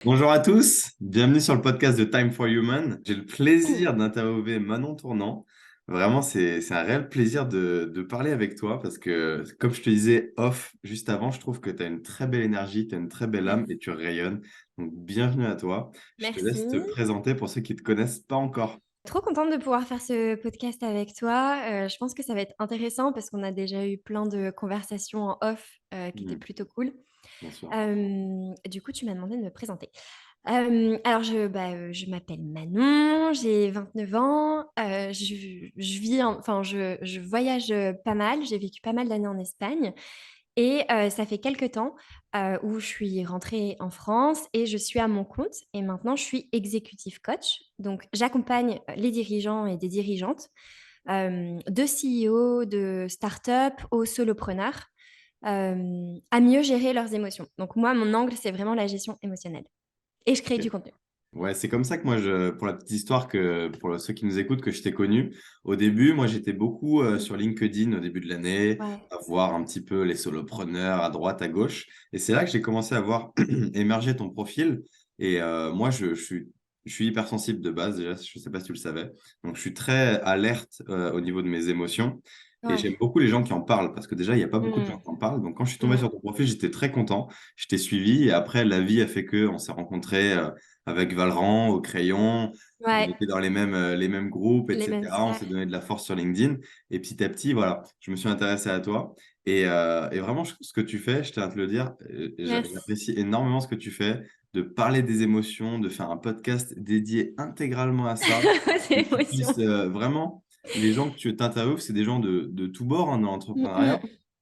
Bonjour à tous, bienvenue sur le podcast de Time for Human. J'ai le plaisir d'interviewer Manon Tournant. Vraiment, c'est un réel plaisir de parler avec toi parce que, comme je te disais off juste avant, je trouve que tu as une très belle énergie, tu as une très belle âme et tu rayonnes. Donc, bienvenue à toi. Je te laisse te Merci. présenter pour ceux qui ne te connaissent pas encore. Trop contente de pouvoir faire ce podcast avec toi. Je pense que ça va être intéressant parce qu'on a déjà eu plein de conversations en off qui étaient Hmm, plutôt cool. bien sûr. Du coup, tu m'as demandé de me présenter. Alors, je m'appelle Manon, j'ai 29 ans. Je vis, enfin, je voyage pas mal. J'ai vécu pas mal d'années en Espagne. Et ça fait quelques temps où je suis rentrée en France et je suis à mon compte. Et maintenant, je suis executive coach. Donc, j'accompagne les dirigeants et des dirigeantes, de CEO, de start-up aux solopreneurs, à mieux gérer leurs émotions. Donc, moi, mon angle, c'est vraiment la gestion émotionnelle. Et je crée du contenu. Ouais, c'est comme ça que moi, pour la petite histoire, que pour ceux qui nous écoutent, que je t'ai connu. Au début, moi, j'étais beaucoup sur LinkedIn au début de l'année, Ouais. à voir un petit peu les solopreneurs à droite, à gauche. Et c'est là que j'ai commencé à voir émerger ton profil. Et moi, je suis hypersensible de base, déjà, je ne sais pas si tu le savais. Donc, je suis très alerte au niveau de mes émotions. Et Ouais. j'aime beaucoup les gens qui en parlent, parce que déjà, il n'y a pas beaucoup de gens Mm, qui en parlent. Donc, quand je suis tombé mm. sur ton profil, j'étais très content. Je t'ai suivi. Et après, la vie a fait que on s'est rencontrés avec Valran au crayon. On Ouais. était dans les mêmes groupes, Les mêmes etc. On s'est sphères. donné de la force sur LinkedIn. Et petit à petit, voilà, je me suis intéressé à toi. Et vraiment, ce que tu fais, je tiens à te le dire, Merci. j'apprécie énormément ce que tu fais, de parler des émotions, de faire un podcast dédié intégralement à ça, que C'est tu puisses émotion. vraiment, les gens que tu t'interviewes, c'est des gens de tous bords hein, dans Mm, l'entrepreneuriat,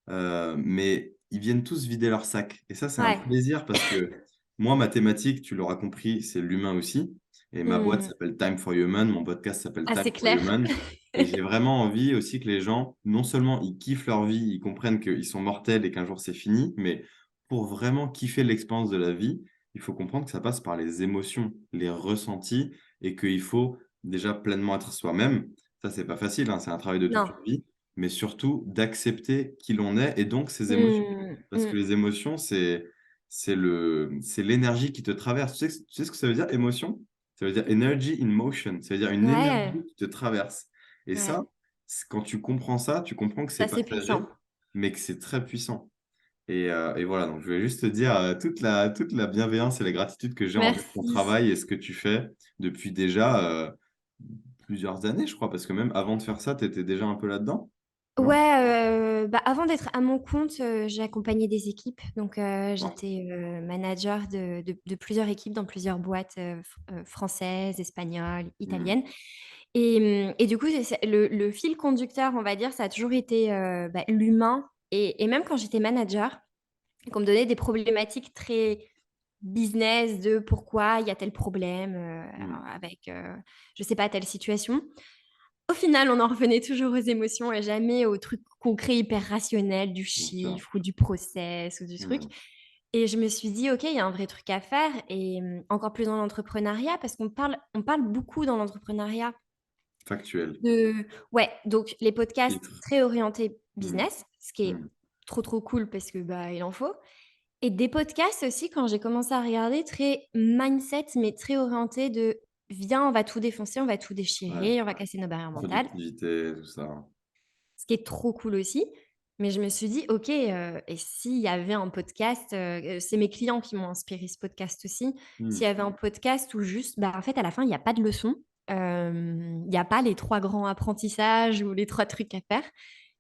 mm. mais ils viennent tous vider leur sac. Et ça, c'est un Ouais. plaisir parce que moi, ma thématique, tu l'auras compris, c'est l'humain aussi. Et ma boîte Mm. s'appelle Time for Human, mon podcast s'appelle Ah, Time c'est for clair. Human. Et j'ai vraiment envie aussi que les gens, non seulement ils kiffent leur vie, ils comprennent qu'ils sont mortels et qu'un jour c'est fini, mais pour vraiment kiffer l'expérience de la vie, il faut comprendre que ça passe par les émotions, les ressentis, et qu'il faut déjà pleinement être soi-même. Ça, c'est pas facile, hein, c'est un travail de toute Non. une vie, mais surtout d'accepter qui l'on est et donc ses émotions. Mm, Parce que mm. les émotions, c'est l'énergie qui te traverse. Tu sais ce que ça veut dire, émotion? Ça veut dire energy in motion. Ça veut dire une Ouais. énergie qui te traverse. Et Ouais. ça, quand tu comprends ça, tu comprends que C'est c'est assez puissant. passager, mais que c'est très puissant. Et voilà, donc je voulais juste te dire toute la bienveillance et la gratitude que j'ai envers ton Merci. travail et ce que tu fais depuis déjà plusieurs années, je crois, parce que même avant de faire ça, tu étais déjà un peu là-dedans, non? Ouais, avant d'être à mon compte, j'ai accompagné des équipes. Donc, Non. j'étais manager de plusieurs équipes dans plusieurs boîtes françaises, espagnoles, Hmm, italiennes. Et du coup, le fil conducteur, on va dire, ça a toujours été l'humain. Et même quand j'étais manager, qu'on me donnait des problématiques très business de pourquoi il y a tel problème hmm, avec, je sais pas, telle situation. Au final, on en revenait toujours aux émotions et jamais aux trucs concrets, hyper rationnels, du bien sûr. chiffre ou du process ou du truc. Hmm, Et je me suis dit, OK, il y a un vrai truc à faire et encore plus dans l'entrepreneuriat parce qu'on parle beaucoup dans l'entrepreneuriat factuel. de ouais, donc les podcasts Titre. très orientés Hmm, business, ce qui est hmm, trop, trop cool parce que, bah, il en faut et des podcasts aussi quand j'ai commencé à regarder très mindset, mais très orientés de: «Viens, on va tout défoncer, on va tout ouais. déchirer, on va casser nos barrières mentales». Productivité, tout ça. Ce qui est trop cool aussi. Mais je me suis dit: «OK, et s'il y avait un podcast», c'est mes clients qui m'ont inspiré ce podcast aussi. Hmm, S'il y avait un podcast où juste, bah, en fait, à la fin, il y a pas de leçon, il y a pas les 3 grands apprentissages ou les 3 trucs à faire,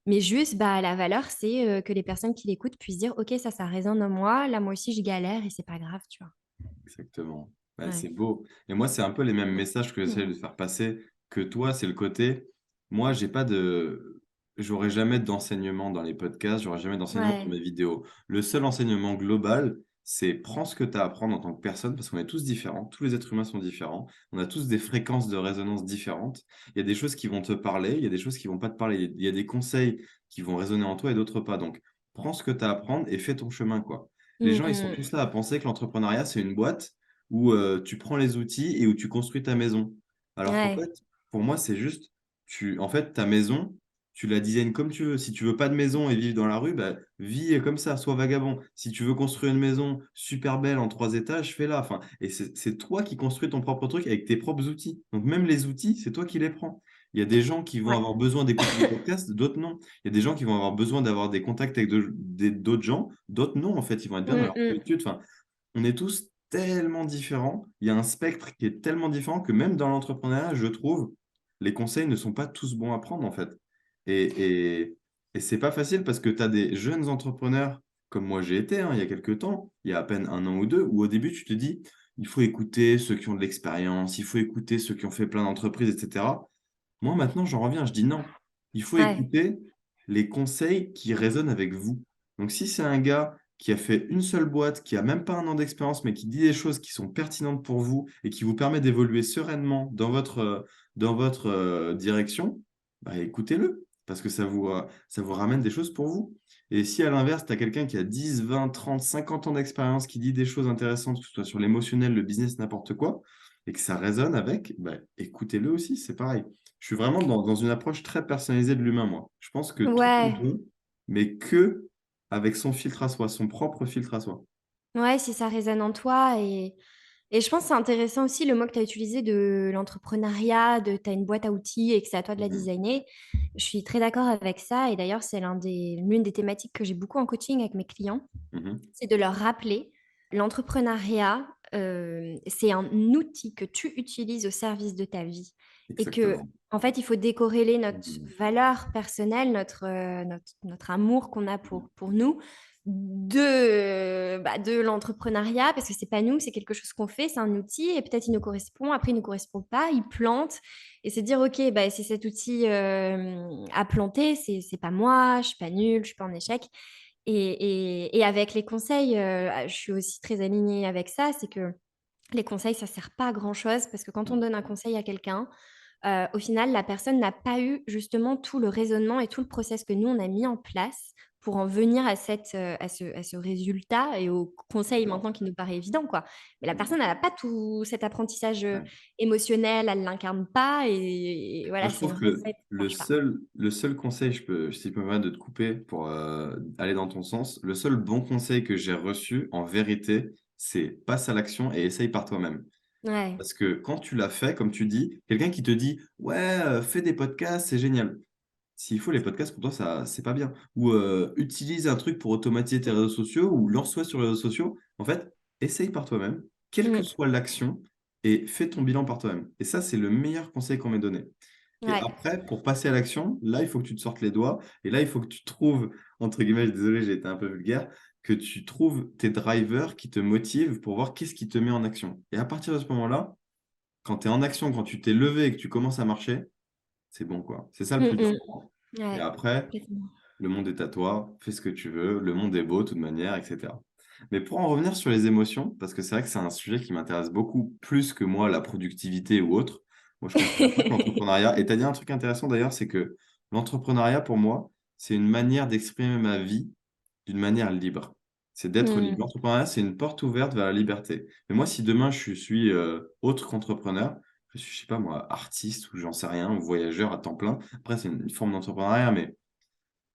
mais juste, bah, la valeur, c'est, que les personnes qui l'écoutent puissent dire: «OK, ça résonne en moi. Là, moi aussi, je galère et c'est pas grave», tu vois? exactement. Ouais, Ouais. c'est beau. Et moi, c'est un peu les mêmes messages que j'essaie de faire passer que toi. C'est le côté, moi, j'aurai jamais d'enseignement dans les podcasts, j'aurai jamais d'enseignement dans Ouais. mes vidéos. Le seul enseignement global, c'est prends ce que tu as à apprendre en tant que personne, parce qu'on est tous différents, tous les êtres humains sont différents, on a tous des fréquences de résonance différentes. Il y a des choses qui vont te parler, il y a des choses qui vont pas te parler, il y a des conseils qui vont résonner en toi et d'autres pas. Donc, prends ce que tu as à apprendre et fais ton chemin, quoi. Les Mmh gens, ils sont mh. tous là à penser que l'entrepreneuriat, c'est une boîte où tu prends les outils et où tu construis ta maison. Alors qu'en Ouais. fait, pour moi, c'est juste, en fait, ta maison, tu la designes comme tu veux. Si tu veux pas de maison et vivre dans la rue, bah, vis comme ça, sois vagabond. Si tu veux construire une maison super belle en 3 étages, fais-la. Enfin, et c'est toi qui construis ton propre truc avec tes propres outils. Donc même les outils, c'est toi qui les prends. Il y a des gens qui vont Ouais. avoir besoin d'écouter des podcasts, d'autres non. Il y a des gens qui vont avoir besoin d'avoir des contacts avec d'autres gens, d'autres non, en fait. Ils vont être bien dans Mm, leur mm. solitude. Enfin, on est tous tellement différents. Il y a un spectre qui est tellement différent que même dans l'entrepreneuriat, je trouve, les conseils ne sont pas tous bons à prendre, en fait. Et, et, et c'est pas facile parce que tu as des jeunes entrepreneurs, comme moi j'ai été il y a quelques temps, il y a à peine 1 an ou 2, où au début, tu te dis, il faut écouter ceux qui ont de l'expérience, il faut écouter ceux qui ont fait plein d'entreprises, etc. Moi, maintenant, j'en reviens, je dis non. Il faut Ouais. écouter les conseils qui résonnent avec vous. Donc, si c'est un gars qui a fait une seule boîte, qui a même pas 1 an d'expérience, mais qui dit des choses qui sont pertinentes pour vous et qui vous permet d'évoluer sereinement dans votre direction, bah, écoutez-le, parce que ça vous ramène des choses pour vous. Et si à l'inverse, tu as quelqu'un qui a 10, 20, 30, 50 ans d'expérience, qui dit des choses intéressantes, que ce soit sur l'émotionnel, le business, n'importe quoi, et que ça résonne avec, bah, écoutez-le aussi, c'est pareil. Je suis vraiment dans une approche très personnalisée de l'humain, moi. Je pense que tout est Ouais. bon, mais que avec son filtre à soi, son propre filtre à soi. Ouais, si ça résonne en toi. Et je pense que c'est intéressant aussi le mot que tu as utilisé de l'entrepreneuriat, de tu as une boîte à outils et que c'est à toi de la Mhm. designer. Je suis très d'accord avec ça. Et d'ailleurs, c'est l'une des thématiques que j'ai beaucoup en coaching avec mes clients. Mhm. C'est de leur rappeler l'entrepreneuriat, c'est un outil que tu utilises au service de ta vie. Et que, Exactement. en fait, il faut décorréler notre Mhm. valeur personnelle, notre amour qu'on a pour nous, de l'entrepreneuriat, parce que c'est pas nous, c'est quelque chose qu'on fait, c'est un outil, et peut-être il nous correspond, après il nous correspond pas, il plante, et se dire, ok, bah, si cet outil a planté, c'est pas moi, je suis pas nulle, je suis pas en échec. Et avec les conseils, je suis aussi très alignée avec ça, c'est que les conseils, ça sert pas à grand-chose parce que quand on donne un conseil à quelqu'un, au final, la personne n'a pas eu justement tout le raisonnement et tout le process que nous, on a mis en place pour en venir à ce résultat et au conseil D'accord. maintenant qui nous paraît évident, quoi. Mais la personne, elle n'a pas tout cet apprentissage Ouais. émotionnel, elle l'incarne pas et Moi, voilà, je c'est trouve une que recette qui le marche pas. seul, le seul conseil, si je peux me permettre de te couper pour aller dans ton sens, le seul bon conseil que j'ai reçu, en vérité, c'est passe à l'action et essaye par toi-même. Ouais. Parce que quand tu l'as fait, comme tu dis, quelqu'un qui te dit, ouais, fais des podcasts, c'est génial. S'il faut les podcasts, pour toi, ça, c'est pas bien. Ou utilise un truc pour automatiser tes réseaux sociaux ou lance-toi sur les réseaux sociaux. En fait, essaye par toi-même, quelle que Mm. soit l'action, et fais ton bilan par toi-même. Et ça, c'est le meilleur conseil qu'on m'ait donné. Et Ouais. après, pour passer à l'action, là, il faut que tu te sortes les doigts. Et là, il faut que tu trouves, entre guillemets, désolé, j'ai été un peu vulgaire, que tu trouves tes drivers qui te motivent pour voir qu'est-ce qui te met en action. Et à partir de ce moment-là, quand tu es en action, quand tu t'es levé et que tu commences à marcher, c'est bon, quoi. C'est ça le Mm, plus dur mm. pour moi. Et Ouais. après, Complètement. le monde est à toi, fais ce que tu veux, le monde est beau de toute manière, etc. Mais pour en revenir sur les émotions, parce que c'est vrai que c'est un sujet qui m'intéresse beaucoup plus que moi, la productivité ou autre. Moi, je considère pas que l'entrepreneuriat. Et tu as dit un truc intéressant d'ailleurs, c'est que l'entrepreneuriat, pour moi, c'est une manière d'exprimer ma vie d'une manière libre. C'est d'être libre. Mm. L'entrepreneuriat, c'est une porte ouverte vers la liberté. Mais moi, si demain je suis autre qu'entrepreneur, je suis, je sais pas moi, artiste ou j'en sais rien, ou voyageur à temps plein. Après, c'est une forme d'entrepreneuriat, mais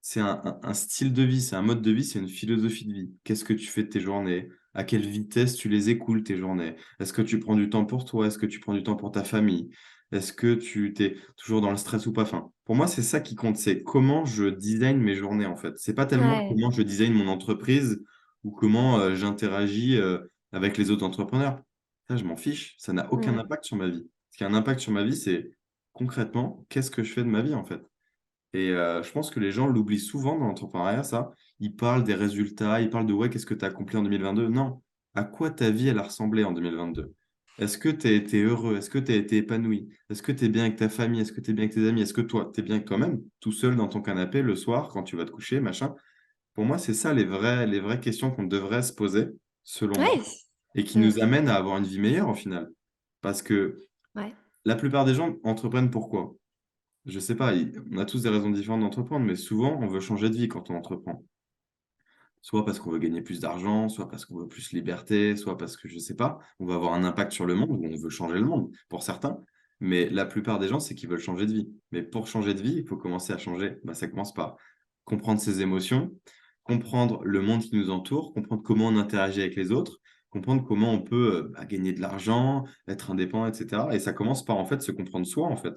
c'est un style de vie, c'est un mode de vie, c'est une philosophie de vie. Qu'est-ce que tu fais de tes journées? À quelle vitesse tu les écoules, tes journées? Est-ce que tu prends du temps pour toi? Est-ce que tu prends du temps pour ta famille? Est-ce que tu t'es toujours dans le stress ou pas? Enfin, pour moi, c'est ça qui compte, c'est comment je design mes journées, en fait. C'est pas tellement Ouais. comment je design mon entreprise ou comment j'interagis avec les autres entrepreneurs. Ça, je m'en fiche. Ça n'a aucun Mm. impact sur ma vie. Ce qui a un impact sur ma vie, c'est concrètement, qu'est-ce que je fais de ma vie, en fait? Et je pense que les gens l'oublient souvent dans l'entrepreneuriat, ça. Ils parlent des résultats, ils parlent de ouais, qu'est-ce que tu as accompli en 2022. Non, à quoi ta vie elle a ressemblé en 2022? Est-ce que tu as été heureux? Est-ce que tu as été épanoui? Est-ce que tu es bien avec ta famille? Est-ce que tu es bien avec tes amis? Est-ce que toi, tu es bien avec toi-même, tout seul dans ton canapé le soir quand tu vas te coucher, machin? Pour moi, c'est ça les vraies questions qu'on devrait se poser, selon moi, Ouais. et qui Mm. nous amènent à avoir une vie meilleure au final. Parce que Ouais. la plupart des gens entreprennent pourquoi? Je sais pas, on a tous des raisons différentes d'entreprendre, mais souvent, on veut changer de vie quand on entreprend. Soit parce qu'on veut gagner plus d'argent, soit parce qu'on veut plus de liberté, soit parce que, je sais pas, on veut avoir un impact sur le monde ou on veut changer le monde, pour certains. Mais la plupart des gens, c'est qu'ils veulent changer de vie. Mais pour changer de vie, il faut commencer à changer. Bah, ça commence par comprendre ses émotions, comprendre le monde qui nous entoure, comprendre comment on interagit avec les autres, comprendre comment on peut gagner de l'argent, être indépendant, etc. Et ça commence par en fait se comprendre soi, en fait.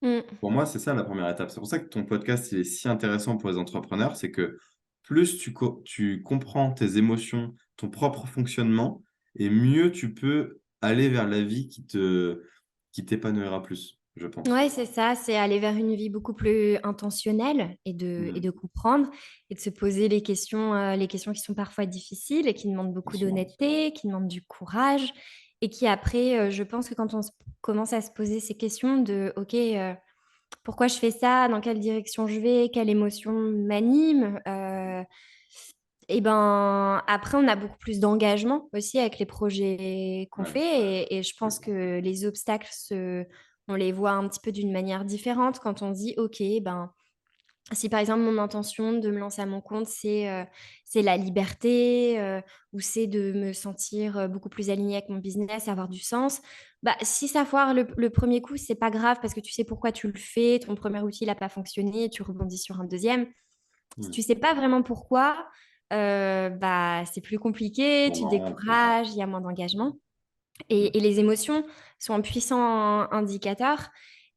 Mm. Pour moi, c'est ça la première étape. C'est pour ça que ton podcast, il est si intéressant pour les entrepreneurs, c'est que plus tu comprends tes émotions, ton propre fonctionnement, et mieux tu peux aller vers la vie qui t'épanouira plus, je pense. Ouais, c'est ça, c'est aller vers une vie beaucoup plus intentionnelle et Mmh. de comprendre et de se poser les questions qui sont parfois difficiles et qui demandent Bien beaucoup sûr. d'honnêteté, qui demandent du courage et qui après, je pense que quand commence à se poser ces questions de OK, pourquoi je fais ça? Dans quelle direction je vais? Quelle émotion m'anime? Et ben, après, on a beaucoup plus d'engagement aussi avec les projets qu'on Ouais, fait. Et je je pense que les obstacles, on les voit un petit peu d'une manière différente quand on dit, OK, ben, si par exemple mon intention de me lancer à mon compte, c'est la liberté ou c'est de me sentir beaucoup plus alignée avec mon business, avoir du sens, bah, si ça foire le premier coup, c'est pas grave parce que tu sais pourquoi tu le fais, ton premier outil n'a pas fonctionné, tu rebondis sur un deuxième. Si mmh. tu sais pas vraiment pourquoi, bah, c'est plus compliqué, On tu te va rentrer. décourages, il y a moins d'engagement. Et les émotions sont un puissant indicateur.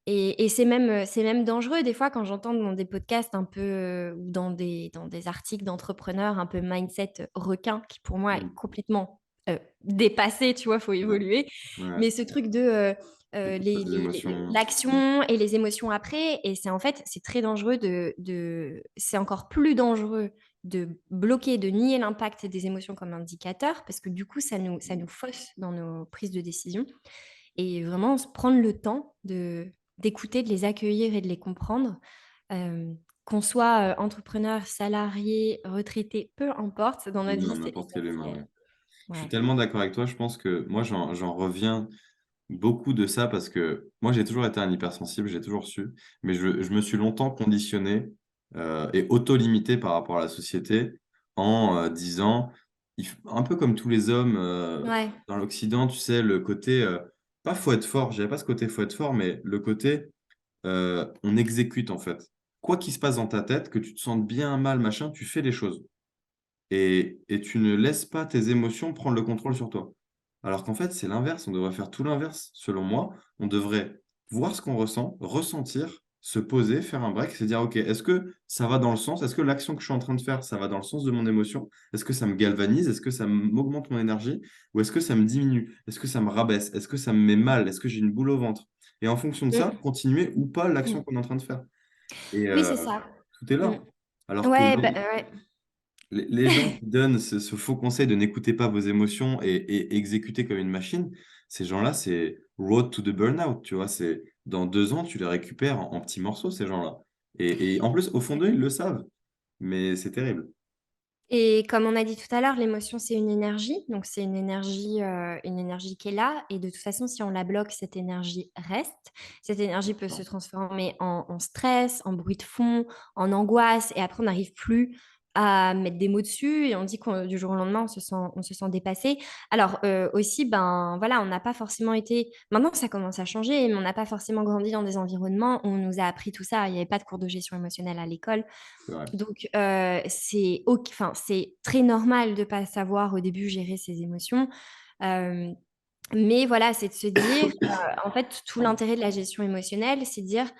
Et c'est même dangereux des fois quand j'entends dans des podcasts un peu ou dans des articles d'entrepreneurs un peu mindset requin qui pour moi est Mmh. complètement dépassé, tu vois, faut Ouais, évoluer. ouais. Mais ce truc de Écoute pas tes émotions. Mmh. l'action et les émotions après, et c'est en fait, c'est très dangereux c'est encore plus dangereux de bloquer, de nier l'impact des émotions comme indicateur, parce que du coup, ça nous fausse dans nos prises de décision. Et vraiment, se prendre le temps d'écouter, de les accueillir et de les comprendre. Euh, qu'on soit entrepreneur, salarié, retraité, peu importe, dans notre vie, Non, c'est n'importe quel humain, essentiel. ouais. Je suis Ouais. tellement d'accord avec toi. Je pense que moi, j'en reviens beaucoup de ça parce que moi, j'ai toujours été un hypersensible, j'ai toujours su, mais je me suis longtemps conditionné et auto-limité par rapport à la société en disant, un peu comme tous les hommes Ouais. dans l'Occident, tu sais, le côté, pas faut être fort, j'avais pas ce côté faut être fort, mais le côté, on exécute en fait. Quoi qu'il se passe dans ta tête, que tu te sentes bien, mal, machin, tu fais les choses. Et tu ne laisses pas tes émotions prendre le contrôle sur toi. Alors qu'en fait, c'est l'inverse, on devrait faire tout l'inverse, selon moi. On devrait voir ce qu'on ressent, ressentir, se poser, faire un break, se dire: «OK, est-ce que ça va dans le sens? Est-ce que l'action que je suis en train de faire, ça va dans le sens de mon émotion? Est-ce que ça me galvanise? Est-ce que ça m'augmente mon énergie? Ou est-ce que ça me diminue? Est-ce que ça me rabaisse? Est-ce que ça me met mal? Est-ce que j'ai une boule au ventre?» Et en fonction de ça, Mm. continuer ou pas l'action Mm. qu'on est en train de faire. Et Oui, c'est ça. tout est Mm. là. Alors que Ouais, bah, ouais. les gens qui donnent ce faux conseil de n'écoutez pas vos émotions et exécutez comme une machine, ces gens-là, c'est road to the burnout, tu vois? C'est dans 2 ans, tu les récupères en petits morceaux, ces gens-là. Et en plus, au fond d'eux, ils le savent, mais c'est terrible. Et comme on a dit tout à l'heure, l'émotion, c'est une énergie. Donc, c'est une énergie qui est là. Et de toute façon, si on la bloque, cette énergie reste. Cette énergie peut se Non. transformer en stress, en bruit de fond, en angoisse. Et après, on n'arrive plus à mettre des mots dessus. Et on dit que du jour au lendemain, on se sent dépassé. Alors, aussi, ben voilà, on n'a pas forcément été. Maintenant, ça commence à changer, mais on n'a pas forcément grandi dans des environnements où on nous a appris tout ça. Il n'y avait pas de cours de gestion émotionnelle à l'école. C'est vrai. Donc, enfin, c'est très normal de ne pas savoir au début gérer ses émotions. Euh, mais voilà, c'est de se dire, en fait, tout Pardon. l'intérêt de la gestion émotionnelle, c'est de dire,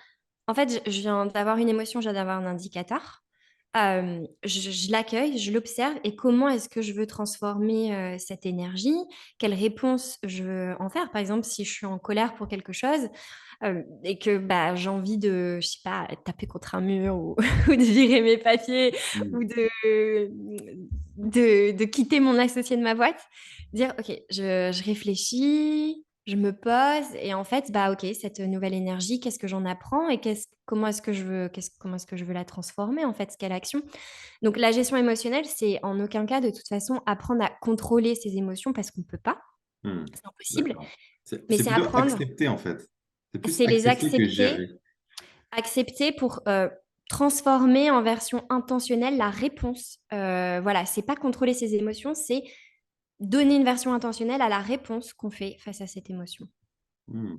en fait, je viens d'avoir une émotion, je viens d'avoir un indicateur. Je l'accueille, je l'observe et comment est-ce que je veux transformer cette énergie? Quelle réponse je veux en faire? Par exemple, si je suis en colère pour quelque chose, et que bah, j'ai envie de, je sais pas, taper contre un mur ou, ou de virer mes papiers Mmh. ou de quitter mon associé de ma boîte, dire, OK, je réfléchis, je me pose et en fait, bah, OK, cette nouvelle énergie, qu'est-ce que j'en apprends et comment est-ce que comment est-ce que je veux la transformer en fait, quelle action? Donc la gestion émotionnelle, c'est en aucun cas de toute façon apprendre à contrôler ses émotions parce qu'on ne peut pas, Mmh. c'est impossible, D'accord. C'est mais c'est c'est plutôt apprendre, accepter, en fait. C'est plus c'est les accepter que accepter gérer. pour transformer en version intentionnelle la réponse. Voilà, c'est pas contrôler ses émotions, c'est donner une version intentionnelle à la réponse qu'on fait face à cette émotion.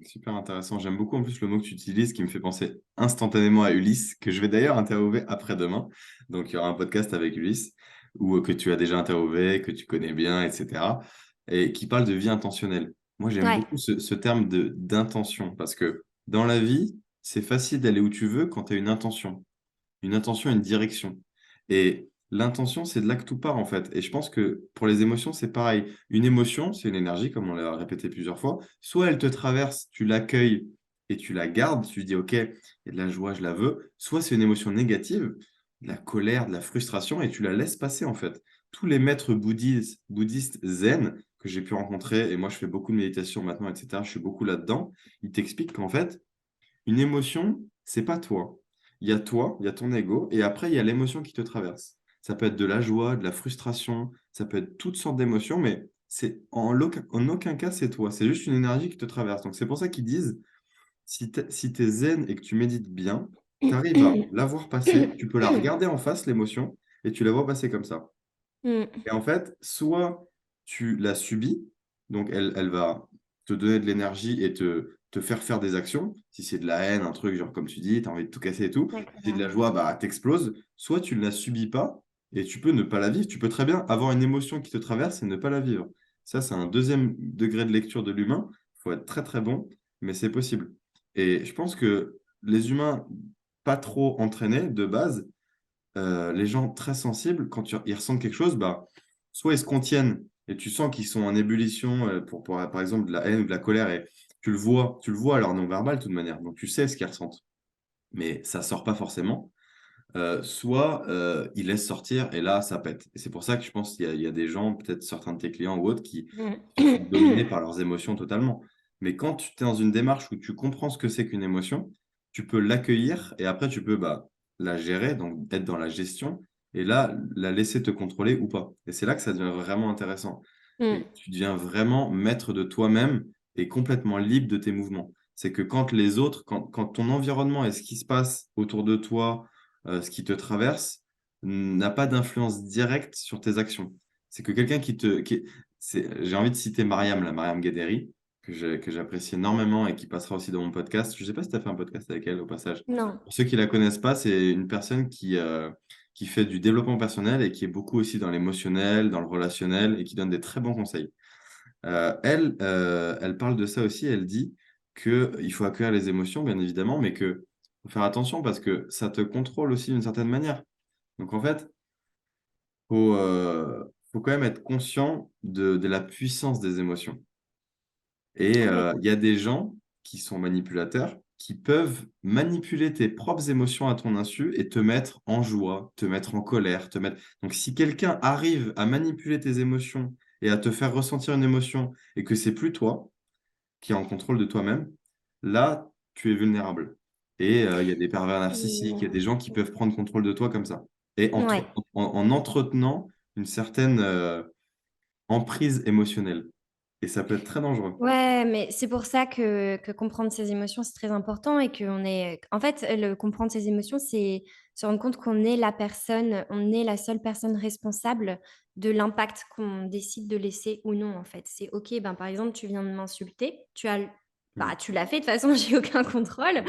Super intéressant. J'aime beaucoup en plus le mot que tu utilises qui me fait penser instantanément à Ulysse, que je vais d'ailleurs interviewer après-demain. Donc il y aura un podcast avec Ulysse, ou que tu as déjà interviewé, que tu connais bien, etc. Et qui parle de vie intentionnelle. Moi, j'aime Ouais, beaucoup ce terme d'intention, parce que dans la vie, c'est facile d'aller où tu veux quand tu as une intention, une direction. Et l'intention, c'est de là que tout part, en fait. Et je pense que pour les émotions, c'est pareil. Une émotion, c'est une énergie, comme on l'a répété plusieurs fois. Soit elle te traverse, tu l'accueilles et tu la gardes, tu dis, OK, il y a de la joie, je la veux. Soit c'est une émotion négative, de la colère, de la frustration, et tu la laisses passer, en fait. Tous les maîtres bouddhistes zen que j'ai pu rencontrer, et moi je fais beaucoup de méditation maintenant, etc., je suis beaucoup là-dedans, ils t'expliquent qu'en fait, une émotion, c'est pas toi. Toi, il y a ton ego, et après, il y a l'émotion qui te traverse. Ça peut être de la joie, de la frustration, ça peut être toutes sortes d'émotions, mais en aucun cas, c'est toi. C'est juste une énergie qui te traverse. Donc, c'est pour ça qu'ils disent, si tu es zen et que tu médites bien, tu arrives à la voir passer, tu peux la regarder en face, l'émotion, et tu la vois passer comme ça. Mm. Et en fait, soit tu la subis, donc elle va te donner de l'énergie et te faire des actions. Si c'est de la haine, un truc, genre comme tu dis, tu as envie de tout casser et tout. Si c'est de D'accord. la joie, bah t'exploses. Soit tu ne la subis pas et tu peux ne pas la vivre. Tu peux très bien avoir une émotion qui te traverse et ne pas la vivre. Ça, c'est un deuxième degré de lecture de l'humain. Il faut être très très bon, mais c'est possible. Et je pense que les humains pas trop entraînés de base, les gens très sensibles, quand ils ressentent quelque chose, bah, soit ils se contiennent et tu sens qu'ils sont en ébullition par exemple, de la haine ou de la colère et tu le vois à leur non-verbal de toute manière, donc tu sais ce qu'ils ressentent, mais ça sort pas forcément. Soit ils laissent sortir et là, ça pète. Et c'est pour ça que je pense qu'il y a des gens, peut-être certains de tes clients ou autres, qui sont dominés Mm. par leurs émotions totalement. Mais quand tu es dans une démarche où tu comprends ce que c'est qu'une émotion, tu peux l'accueillir et après tu peux la gérer, donc être dans la gestion et là, la laisser te contrôler ou pas. Et c'est là que ça devient vraiment intéressant. Mm. Et tu deviens vraiment maître de toi-même et complètement libre de tes mouvements. C'est que quand les autres, quand ton environnement et ce qui se passe autour de toi, ce qui te traverse n'a pas d'influence directe sur tes actions. C'est que quelqu'un j'ai envie de citer Mariam, Mariam Guédéry, que j'apprécie énormément et qui passera aussi dans mon podcast. Je ne sais pas si tu as fait un podcast avec elle au passage. Non. Pour ceux qui la connaissent pas, c'est une personne qui fait du développement personnel et qui est beaucoup aussi dans l'émotionnel, dans le relationnel et qui donne des très bons conseils. Elle parle de ça aussi. Elle dit qu'il faut accueillir les émotions, bien évidemment, mais que faut faire attention parce que ça te contrôle aussi d'une certaine manière. Donc en fait, faut quand même être conscient de la puissance des émotions. Et Complètement. il y a des gens qui sont manipulateurs, qui peuvent manipuler tes propres émotions à ton insu et te mettre en joie, te mettre en colère, te mettre. Donc si quelqu'un arrive à manipuler tes émotions et à te faire ressentir une émotion et que c'est plus toi qui est en contrôle de toi-même, là, tu es vulnérable. Et il y a des pervers narcissiques, il y a des gens qui peuvent prendre contrôle de toi comme ça. Et Ouais. en entretenant une certaine emprise émotionnelle. Et ça peut être très dangereux. Ouais, mais c'est pour ça que comprendre ses émotions, c'est très important et qu'on est... En fait, le comprendre ses émotions, c'est se rendre compte qu'on est la personne, on est la seule personne responsable de l'impact qu'on décide de laisser ou non, en fait. C'est OK, ben, par exemple, tu viens de m'insulter, Mm. tu l'as fait, de toute façon, j'ai aucun contrôle.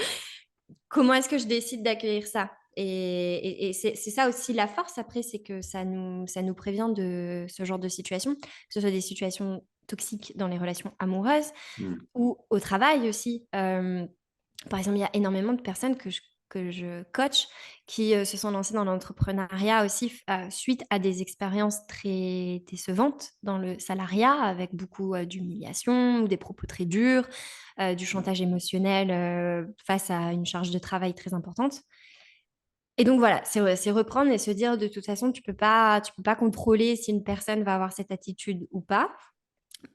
Comment est-ce que je décide d'accueillir ça? Et c'est ça aussi la force après, c'est que ça nous prévient de ce genre de situation, que ce soit des situations toxiques dans les relations amoureuses Mm. ou au travail aussi. Par exemple, il y a énormément de personnes que je coach qui se sont lancées dans l'entrepreneuriat aussi suite à des expériences très décevantes dans le salariat avec beaucoup d'humiliation ou des propos très durs, du chantage émotionnel face à une charge de travail très importante. Et donc voilà, c'est reprendre et se dire de toute façon, tu peux pas contrôler si une personne va avoir cette attitude ou pas.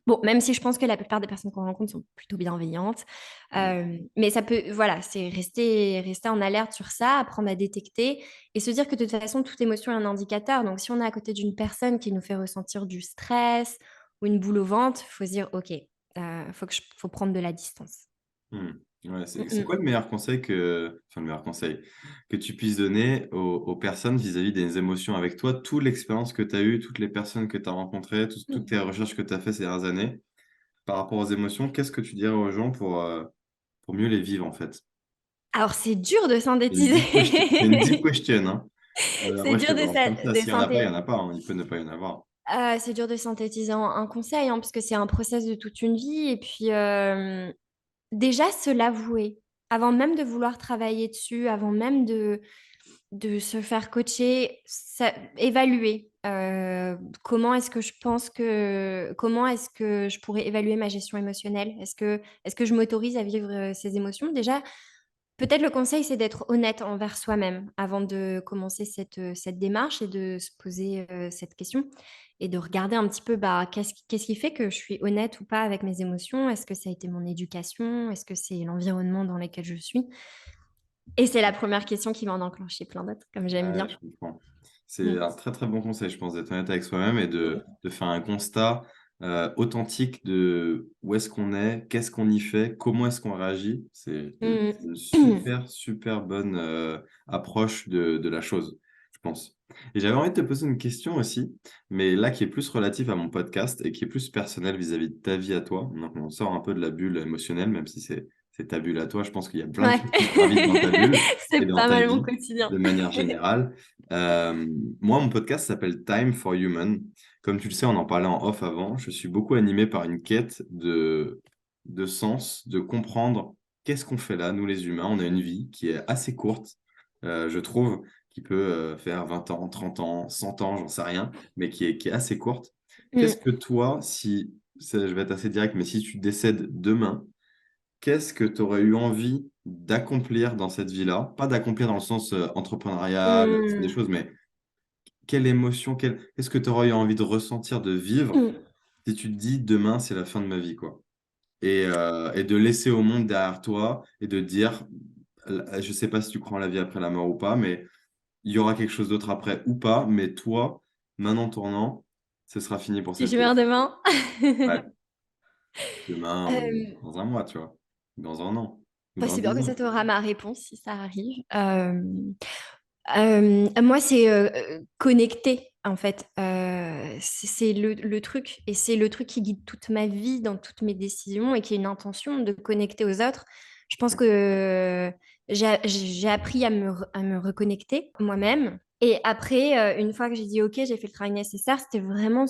Bon, même si je pense que la plupart des personnes qu'on rencontre sont plutôt bienveillantes. Mm. Mais ça peut, voilà, c'est rester en alerte sur ça, apprendre à détecter et se dire que de toute façon, toute émotion est un indicateur. Donc, si on est à côté d'une personne qui nous fait ressentir du stress ou une boule au ventre, il faut se dire, OK, faut prendre de la distance. Mm. Ouais, Mm, c'est quoi mm. le meilleur conseil enfin, le meilleur conseil que tu puisses donner aux personnes vis-à-vis des émotions avec toi, toute l'expérience que tu as eue, toutes les personnes que tu as rencontrées, toutes tes recherches que tu as faites ces dernières années? par rapport aux émotions, qu'est-ce que tu dirais aux gens pour mieux les vivre, en fait? Alors, c'est dur de synthétiser. C'est une deep question, hein. C'est Après, je te dur balance comme ça. de S'il n'y en a pas, il n'y synthétiser. en a pas, hein. Il peut ne pas y en avoir. C'est dur de synthétiser en un conseil, hein, parce que c'est un process de toute une vie. Et puis, déjà, se l'avouer. Avant même de vouloir travailler dessus, avant même de se faire coacher, évaluer. Comment est-ce que je pense que... Comment est-ce que je pourrais évaluer ma gestion émotionnelle? Est-ce que je m'autorise à vivre ces émotions? Déjà, peut-être le conseil, c'est d'être honnête envers soi-même avant de commencer cette démarche et de se poser cette question et de regarder un petit peu bah, qu'est-ce qui fait que je suis honnête ou pas avec mes émotions. Est-ce que ça a été mon éducation? Est-ce que c'est l'environnement dans lequel je suis? Et c'est la première question qui va en enclencher plein d'autres, comme j'aime Ouais, bien. je comprends. C'est Mm. un très très bon conseil, je pense, d'être honnête avec soi-même et Mm. de faire un constat authentique de où est-ce qu'on est, qu'est-ce qu'on y fait, comment est-ce qu'on réagit. C'est Mm. une super super bonne approche de la chose, je pense. Et j'avais envie de te poser une question aussi, mais là qui est plus relative à mon podcast et qui est plus personnelle vis-à-vis de ta vie à toi. Donc on sort un peu de la bulle émotionnelle, même si c'est ta bulle à toi. Je pense qu'il y a plein de Ouais. choses qui gravitent dans ta bulle et C'est dans pas ta mal mon vie quotidien. de manière générale. Moi, mon podcast s'appelle Time for Human. Comme tu le sais, on en parlait en off avant. Je suis beaucoup animé par une quête de sens, de comprendre qu'est-ce qu'on fait là, nous les humains. On a une vie qui est assez courte, je trouve, qui peut faire 20 ans, 30 ans, 100 ans, j'en sais rien, mais qui est assez courte. Qu'est-ce Mm. que toi, je vais être assez direct, mais si tu décèdes demain, qu'est-ce que tu aurais eu envie d'accomplir dans cette vie-là? Pas d'accomplir dans le sens entrepreneurial, des Mm. choses, mais quelle émotion, qu'est-ce que tu aurais eu envie de ressentir, de vivre Mm. si tu te dis demain, c'est la fin de ma vie, quoi. Et de laisser au monde derrière toi et de dire, je sais pas si tu crois en la vie après la mort ou pas, mais il y aura quelque chose d'autre après ou pas, mais toi, maintenant tournant, ce sera fini pour Si cette je vie. meurs demain. Ouais, demain ou Euh, dans un mois, tu vois, ou dans un an, ou Bah, dans c'est bien 10 que ça ans. tu auras ma réponse si ça arrive. Moi, c'est connecter, en fait. C'est le truc. Et c'est le truc qui guide toute ma vie, dans toutes mes décisions, et qui est une intention de connecter aux autres. Je pense que j'ai appris à me reconnecter moi-même. Et après, une fois que j'ai dit OK, j'ai fait le travail nécessaire, c'était vraiment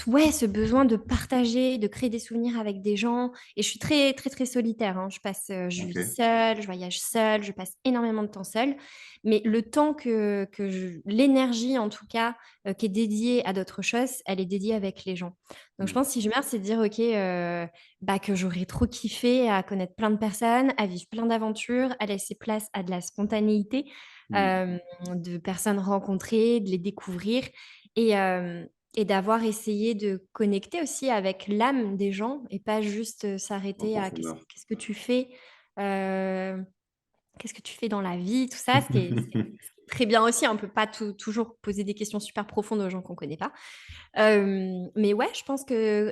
ouais, ce besoin de partager, de créer des souvenirs avec des gens. Et je suis très, très, très solitaire, hein. Je vis Ok. seule, je voyage seule, je passe énormément de temps seule. Mais le temps l'énergie, en tout cas, qui est dédiée à d'autres choses, elle est dédiée avec les gens. Donc, je Mm. pense que si je meurs, c'est de dire, OK, bah, que j'aurais trop kiffé à connaître plein de personnes, à vivre plein d'aventures, à laisser place à de la spontanéité, Mm. euh, de personnes rencontrées, de les découvrir. Et, euh, et d'avoir essayé de connecter aussi avec l'âme des gens et pas juste En s'arrêter à profondeur. qu'est-ce que tu fais, euh, qu'est-ce que tu fais dans la vie, tout ça, ce qui est très bien aussi. On ne peut pas toujours poser des questions super profondes aux gens qu'on ne connaît pas. Mais ouais, je pense que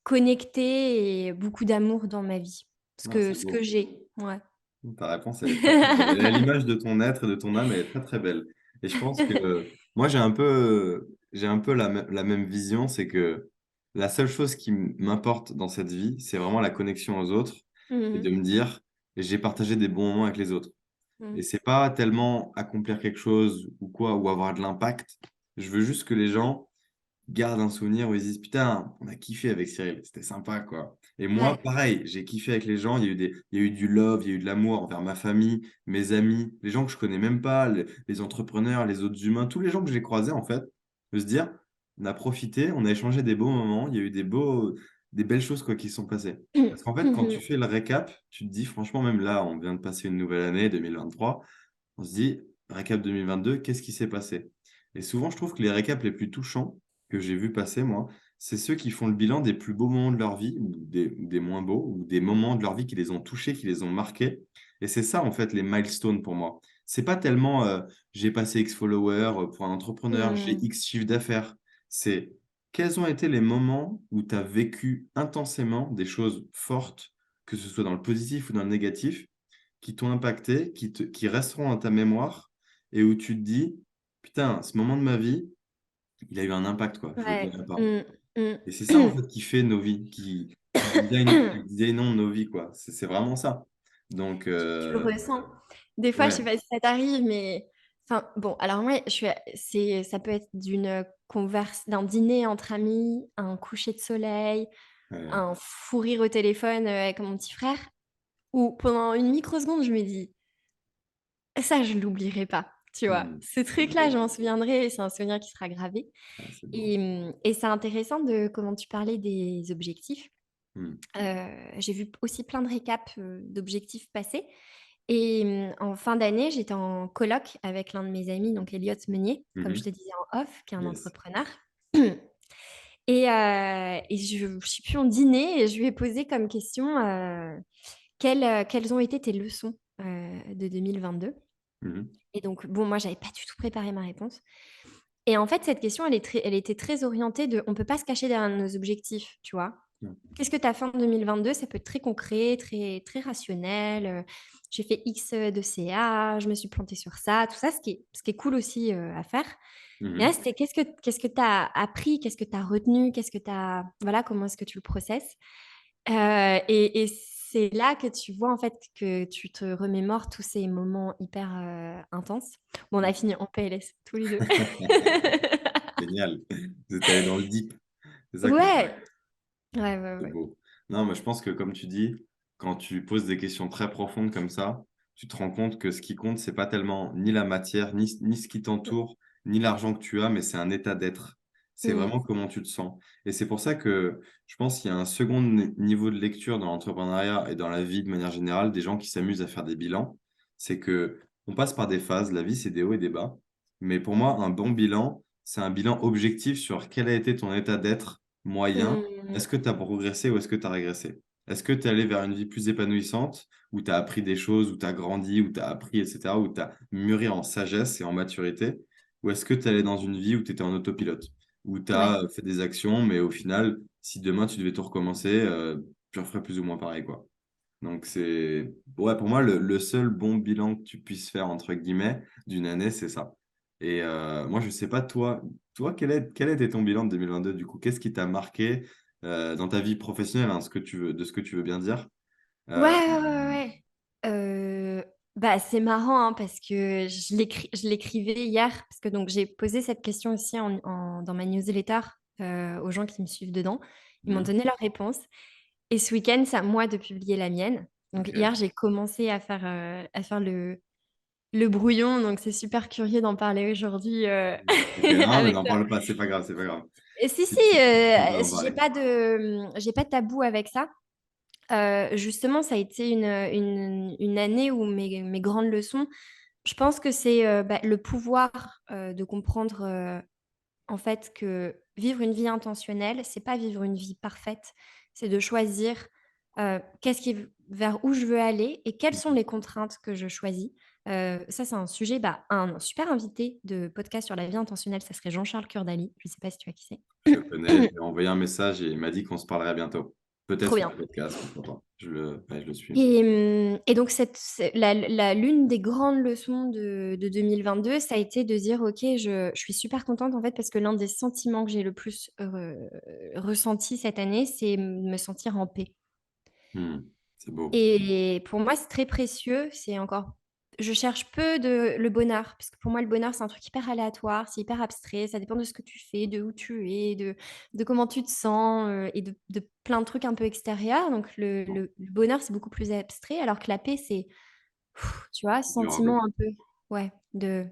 connecter et beaucoup d'amour dans ma vie, Ah, c'est ce que beau. j'ai. Ouais. Ta réponse, elle est très, très belle. Et à l'image de ton être et de ton âme, elle est très, très belle. Et je pense que moi, j'ai un peu la même vision, c'est que la seule chose qui m'importe dans cette vie, c'est vraiment la connexion aux autres et de Mhm. me dire, j'ai partagé des bons moments avec les autres. Et Mhm. c'est pas tellement accomplir quelque chose ou quoi, ou avoir de l'impact. Je veux juste que les gens gardent un souvenir où ils disent putain, on a kiffé avec Cyril, c'était sympa quoi. Et moi, Ouais. pareil, j'ai kiffé avec les gens. Il y a eu du love, il y a eu de l'amour envers ma famille, mes amis, les gens que je connais même pas, les entrepreneurs, les autres humains, tous les gens que j'ai croisés en fait. De se dire, on a profité, on a échangé des beaux moments, il y a eu des belles choses quoi qui se sont passées. Parce qu'en fait, quand tu fais le récap, tu te dis franchement, même là, on vient de passer une nouvelle année, 2023, on se dit, récap 2022, qu'est-ce qui s'est passé? Et souvent, je trouve que les récaps les plus touchants que j'ai vu passer, moi, c'est ceux qui font le bilan des plus beaux moments de leur vie, ou des moins beaux, ou des moments de leur vie qui les ont touchés, qui les ont marqués. Et c'est ça, en fait, les milestones pour moi. C'est pas tellement j'ai passé X followers pour un entrepreneur, j'ai Mhm. X chiffre d'affaires. C'est quels ont été les moments où tu as vécu intensément des choses fortes, que ce soit dans le positif ou dans le négatif, qui t'ont impacté, qui resteront dans ta mémoire, et où tu te dis, putain, ce moment de ma vie, il a eu un impact, quoi. Je Ouais. l'oublierai pas. Mm. Mmh. Et c'est ça, en fait, qui fait nos vies, qui designons nos vies, quoi. C'est vraiment ça. Donc, Tu le ressens. Des fois, je sais ouais, pas si ça t'arrive, mais enfin bon, alors moi, ça peut être d'un dîner entre amis, un coucher de soleil, ouais. un fou rire au téléphone avec mon petit frère, où pendant une microseconde, je me dis, ça, je l'oublierai pas. Tu vois, Mmh. ce C'est truc-là, je beau. m'en souviendrai, et c'est un souvenir qui sera gravé. Ah, c'est beau. Et c'est intéressant de comment tu parlais des objectifs. Mmh. J'ai vu aussi plein de récaps d'objectifs passés. Et en fin d'année, j'étais en coloc avec l'un de mes amis, donc Elliot Meunier, comme je Mmh. te disais en off, qui est un Yes. entrepreneur. Et je sais plus, on dînait et je lui ai posé comme question quelles ont été tes leçons de 2022. Mmh. Et donc, bon, moi, j'avais pas du tout préparé ma réponse. Et en fait, cette question, elle était très orientée de on peut pas se cacher derrière nos objectifs, tu vois. Mmh. Qu'est-ce que tu as fait en 2022? Ça peut être très concret, très, très rationnel. J'ai fait X de CA, je me suis plantée sur ça, tout ça, ce qui est cool aussi à faire. Mais là, Mmh. c'était qu'est-ce que tu as appris, qu'est-ce que tu as retenu, qu'est-ce que tu as. Voilà, comment est-ce que tu le processes. Et c'est là que tu vois en fait que tu te remémores tous ces moments hyper intenses. Bon, on a fini en PLS tous les deux. Génial. Vous êtes allés dans le deep. C'est ça qu'on Ouais, ouais, ouais, C'est ouais. beau. Non, mais je pense que comme tu dis, quand tu poses des questions très profondes comme ça, tu te rends compte que ce qui compte, c'est pas tellement ni la matière, ni ce qui t'entoure, ni l'argent que tu as, mais c'est un état d'être. C'est Mm. vraiment comment tu te sens. Et c'est pour ça que je pense qu'il y a un second niveau de lecture dans l'entrepreneuriat et dans la vie de manière générale, des gens qui s'amusent à faire des bilans. C'est que on passe par des phases. La vie, c'est des hauts et des bas. Mais pour moi, un bon bilan, c'est un bilan objectif sur quel a été ton état d'être moyen. Mm. Est-ce que tu as progressé ou est-ce que tu as régressé? Est-ce que tu es allé vers une vie plus épanouissante, où tu as appris des choses, où tu as grandi, où tu as appris, etc., où tu as mûri en sagesse et en maturité? Ou est-ce que tu es allé dans une vie où tu étais en autopilote, où tu Ouais. as fait des actions, mais au final, si demain tu devais tout recommencer, tu referais plus ou moins pareil, quoi. Donc c'est ouais, pour moi, le seul bon bilan que tu puisses faire, entre guillemets, d'une année, c'est ça. Et moi, je sais pas, toi, quel a été ton bilan de 2022 du coup? Qu'est-ce qui t'a marqué dans ta vie professionnelle, hein, de ce que tu veux bien dire? Ouais, Euh, ouais, ouais, ouais. Bah, c'est marrant hein, parce que je l'écrivais hier, parce que donc j'ai posé cette question aussi dans ma newsletter aux gens qui me suivent dedans. Ils m'ont mhm, donné leur réponse. Et ce week-end, c'est à moi de publier la mienne. Donc ok. hier, j'ai commencé à faire le brouillon, donc c'est super curieux d'en parler aujourd'hui Ok, non, mais avec n'en toi. parle pas, c'est pas grave, c'est pas grave. Et si, si, Tu peux en parler. j'ai pas de tabou avec ça. Justement, ça a été une année où mes grandes leçons, je pense que c'est bah, le pouvoir de comprendre en fait que vivre une vie intentionnelle, c'est pas vivre une vie parfaite, c'est de choisir vers où je veux aller et quelles sont Mhm. les contraintes que je choisis. Ça, c'est un sujet, bah, un super invité de podcast sur la vie intentionnelle, ça serait Jean-Charles Kurdali. Je sais pas si tu vois qui Je le connais, je c'est. lui ai envoyé un message et il m'a dit qu'on se parlerait bientôt. Peut-être Trop sur bien. le podcast, pourquoi pas. Ouais, je le suis. Et donc, l'une des grandes leçons de 2022, ça a été de dire, OK, je suis super contente en fait parce que l'un des sentiments que j'ai le plus ressenti cette année, c'est me sentir en paix. Hmm, c'est beau. Et pour moi, c'est très précieux. Je cherche peu le bonheur, parce que pour moi, le bonheur, c'est un truc hyper aléatoire, c'est hyper abstrait, ça dépend de ce que tu fais, de où tu es, de comment tu te sens, et de plein de trucs un peu extérieurs. Donc, le bonheur, c'est beaucoup plus abstrait, alors que la paix, c'est, tu vois, ce Durable. sentiment un peu, ouais, de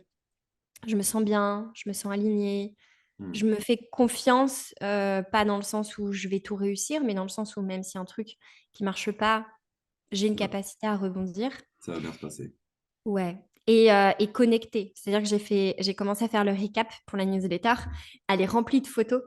je me sens bien, je me sens alignée, Hmm, je me fais confiance, pas dans le sens où je vais tout réussir, mais dans le sens où même si un truc qui marche pas, j'ai une ça va, capacité à rebondir. ça va bien se passer. Ouais. Et connecter. C'est-à-dire que j'ai commencé à faire le recap pour la newsletter. Elle est remplie de photos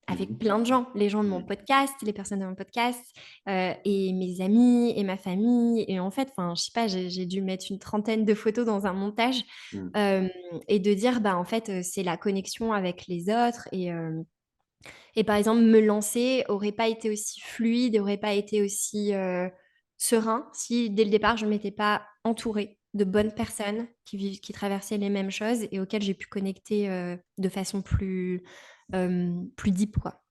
avec Mhm. plein de gens, les gens de mon Hmm, podcast, les personnes de mon podcast, et mes amis et ma famille. Et en fait, enfin, je sais pas, j'ai dû mettre une trentaine de photos dans un montage hmm. euh, et de dire, bah en fait, c'est la connexion avec les autres. Et par exemple, me lancer aurait pas été aussi fluide, aurait pas été aussi serein si dès le départ, je ne m'étais pas entourée de bonnes personnes qui traversaient les mêmes choses et auxquelles j'ai pu connecter de façon plus deep, quoi.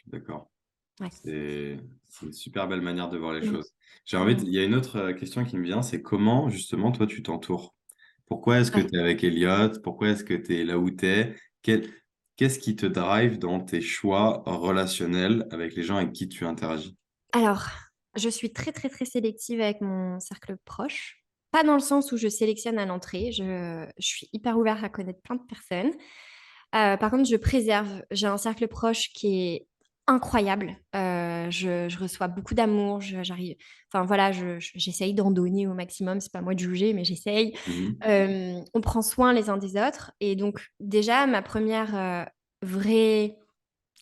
suis d'accord. Ouais. C'est une super belle manière de voir les Mm. choses. J'ai envie Mm. il y a une autre question qui me vient, c'est comment justement toi tu t'entoures? Pourquoi est-ce que Ouais. tu es avec Elliot? Pourquoi est-ce que tu es là où tu es? Qu'est-ce qui te drive dans tes choix relationnels avec les gens avec qui tu interagis? Alors, je suis très, très, très sélective avec mon cercle proche. Pas dans le sens où je sélectionne à l'entrée. Je suis hyper ouverte à connaître plein de personnes. Par contre, je préserve. J'ai un cercle proche qui est incroyable. Je reçois beaucoup d'amour. J'arrive. Enfin voilà, j'essaye d'en donner au maximum. C'est pas à moi de juger, mais j'essaye. Mhm. On prend soin les uns des autres. Et donc déjà, ma première vraie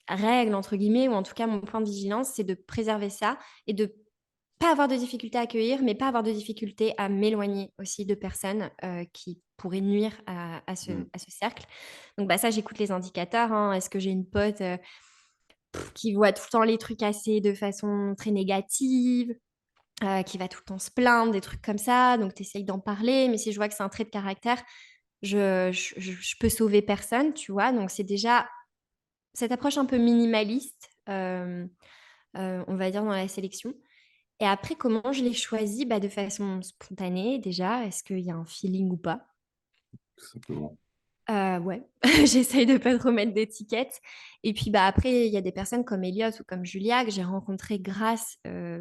règle, entre guillemets, ou en tout cas mon point de vigilance, c'est de préserver ça et de pas avoir de difficulté à accueillir, mais pas avoir de difficulté à m'éloigner aussi de personnes qui pourraient nuire Mhm. à ce cercle. Donc bah, ça, j'écoute les indicateurs, hein. Est-ce que j'ai une pote qui voit tout le temps les trucs assez de façon très négative, qui va tout le temps se plaindre, des trucs comme ça. Donc tu essayes d'en parler, mais si je vois que c'est un trait de caractère, je peux sauver personne, tu vois. Donc c'est déjà cette approche un peu minimaliste, on va dire, dans la sélection. Et après, comment je l'ai choisi? Bah, de façon spontanée, déjà. Est-ce qu'il y a un feeling ou pas? Tout simplement. Ouais, j'essaye de pas trop mettre d'étiquettes. Et puis bah, après, il y a des personnes comme Elliot ou comme Julia que j'ai rencontrées grâce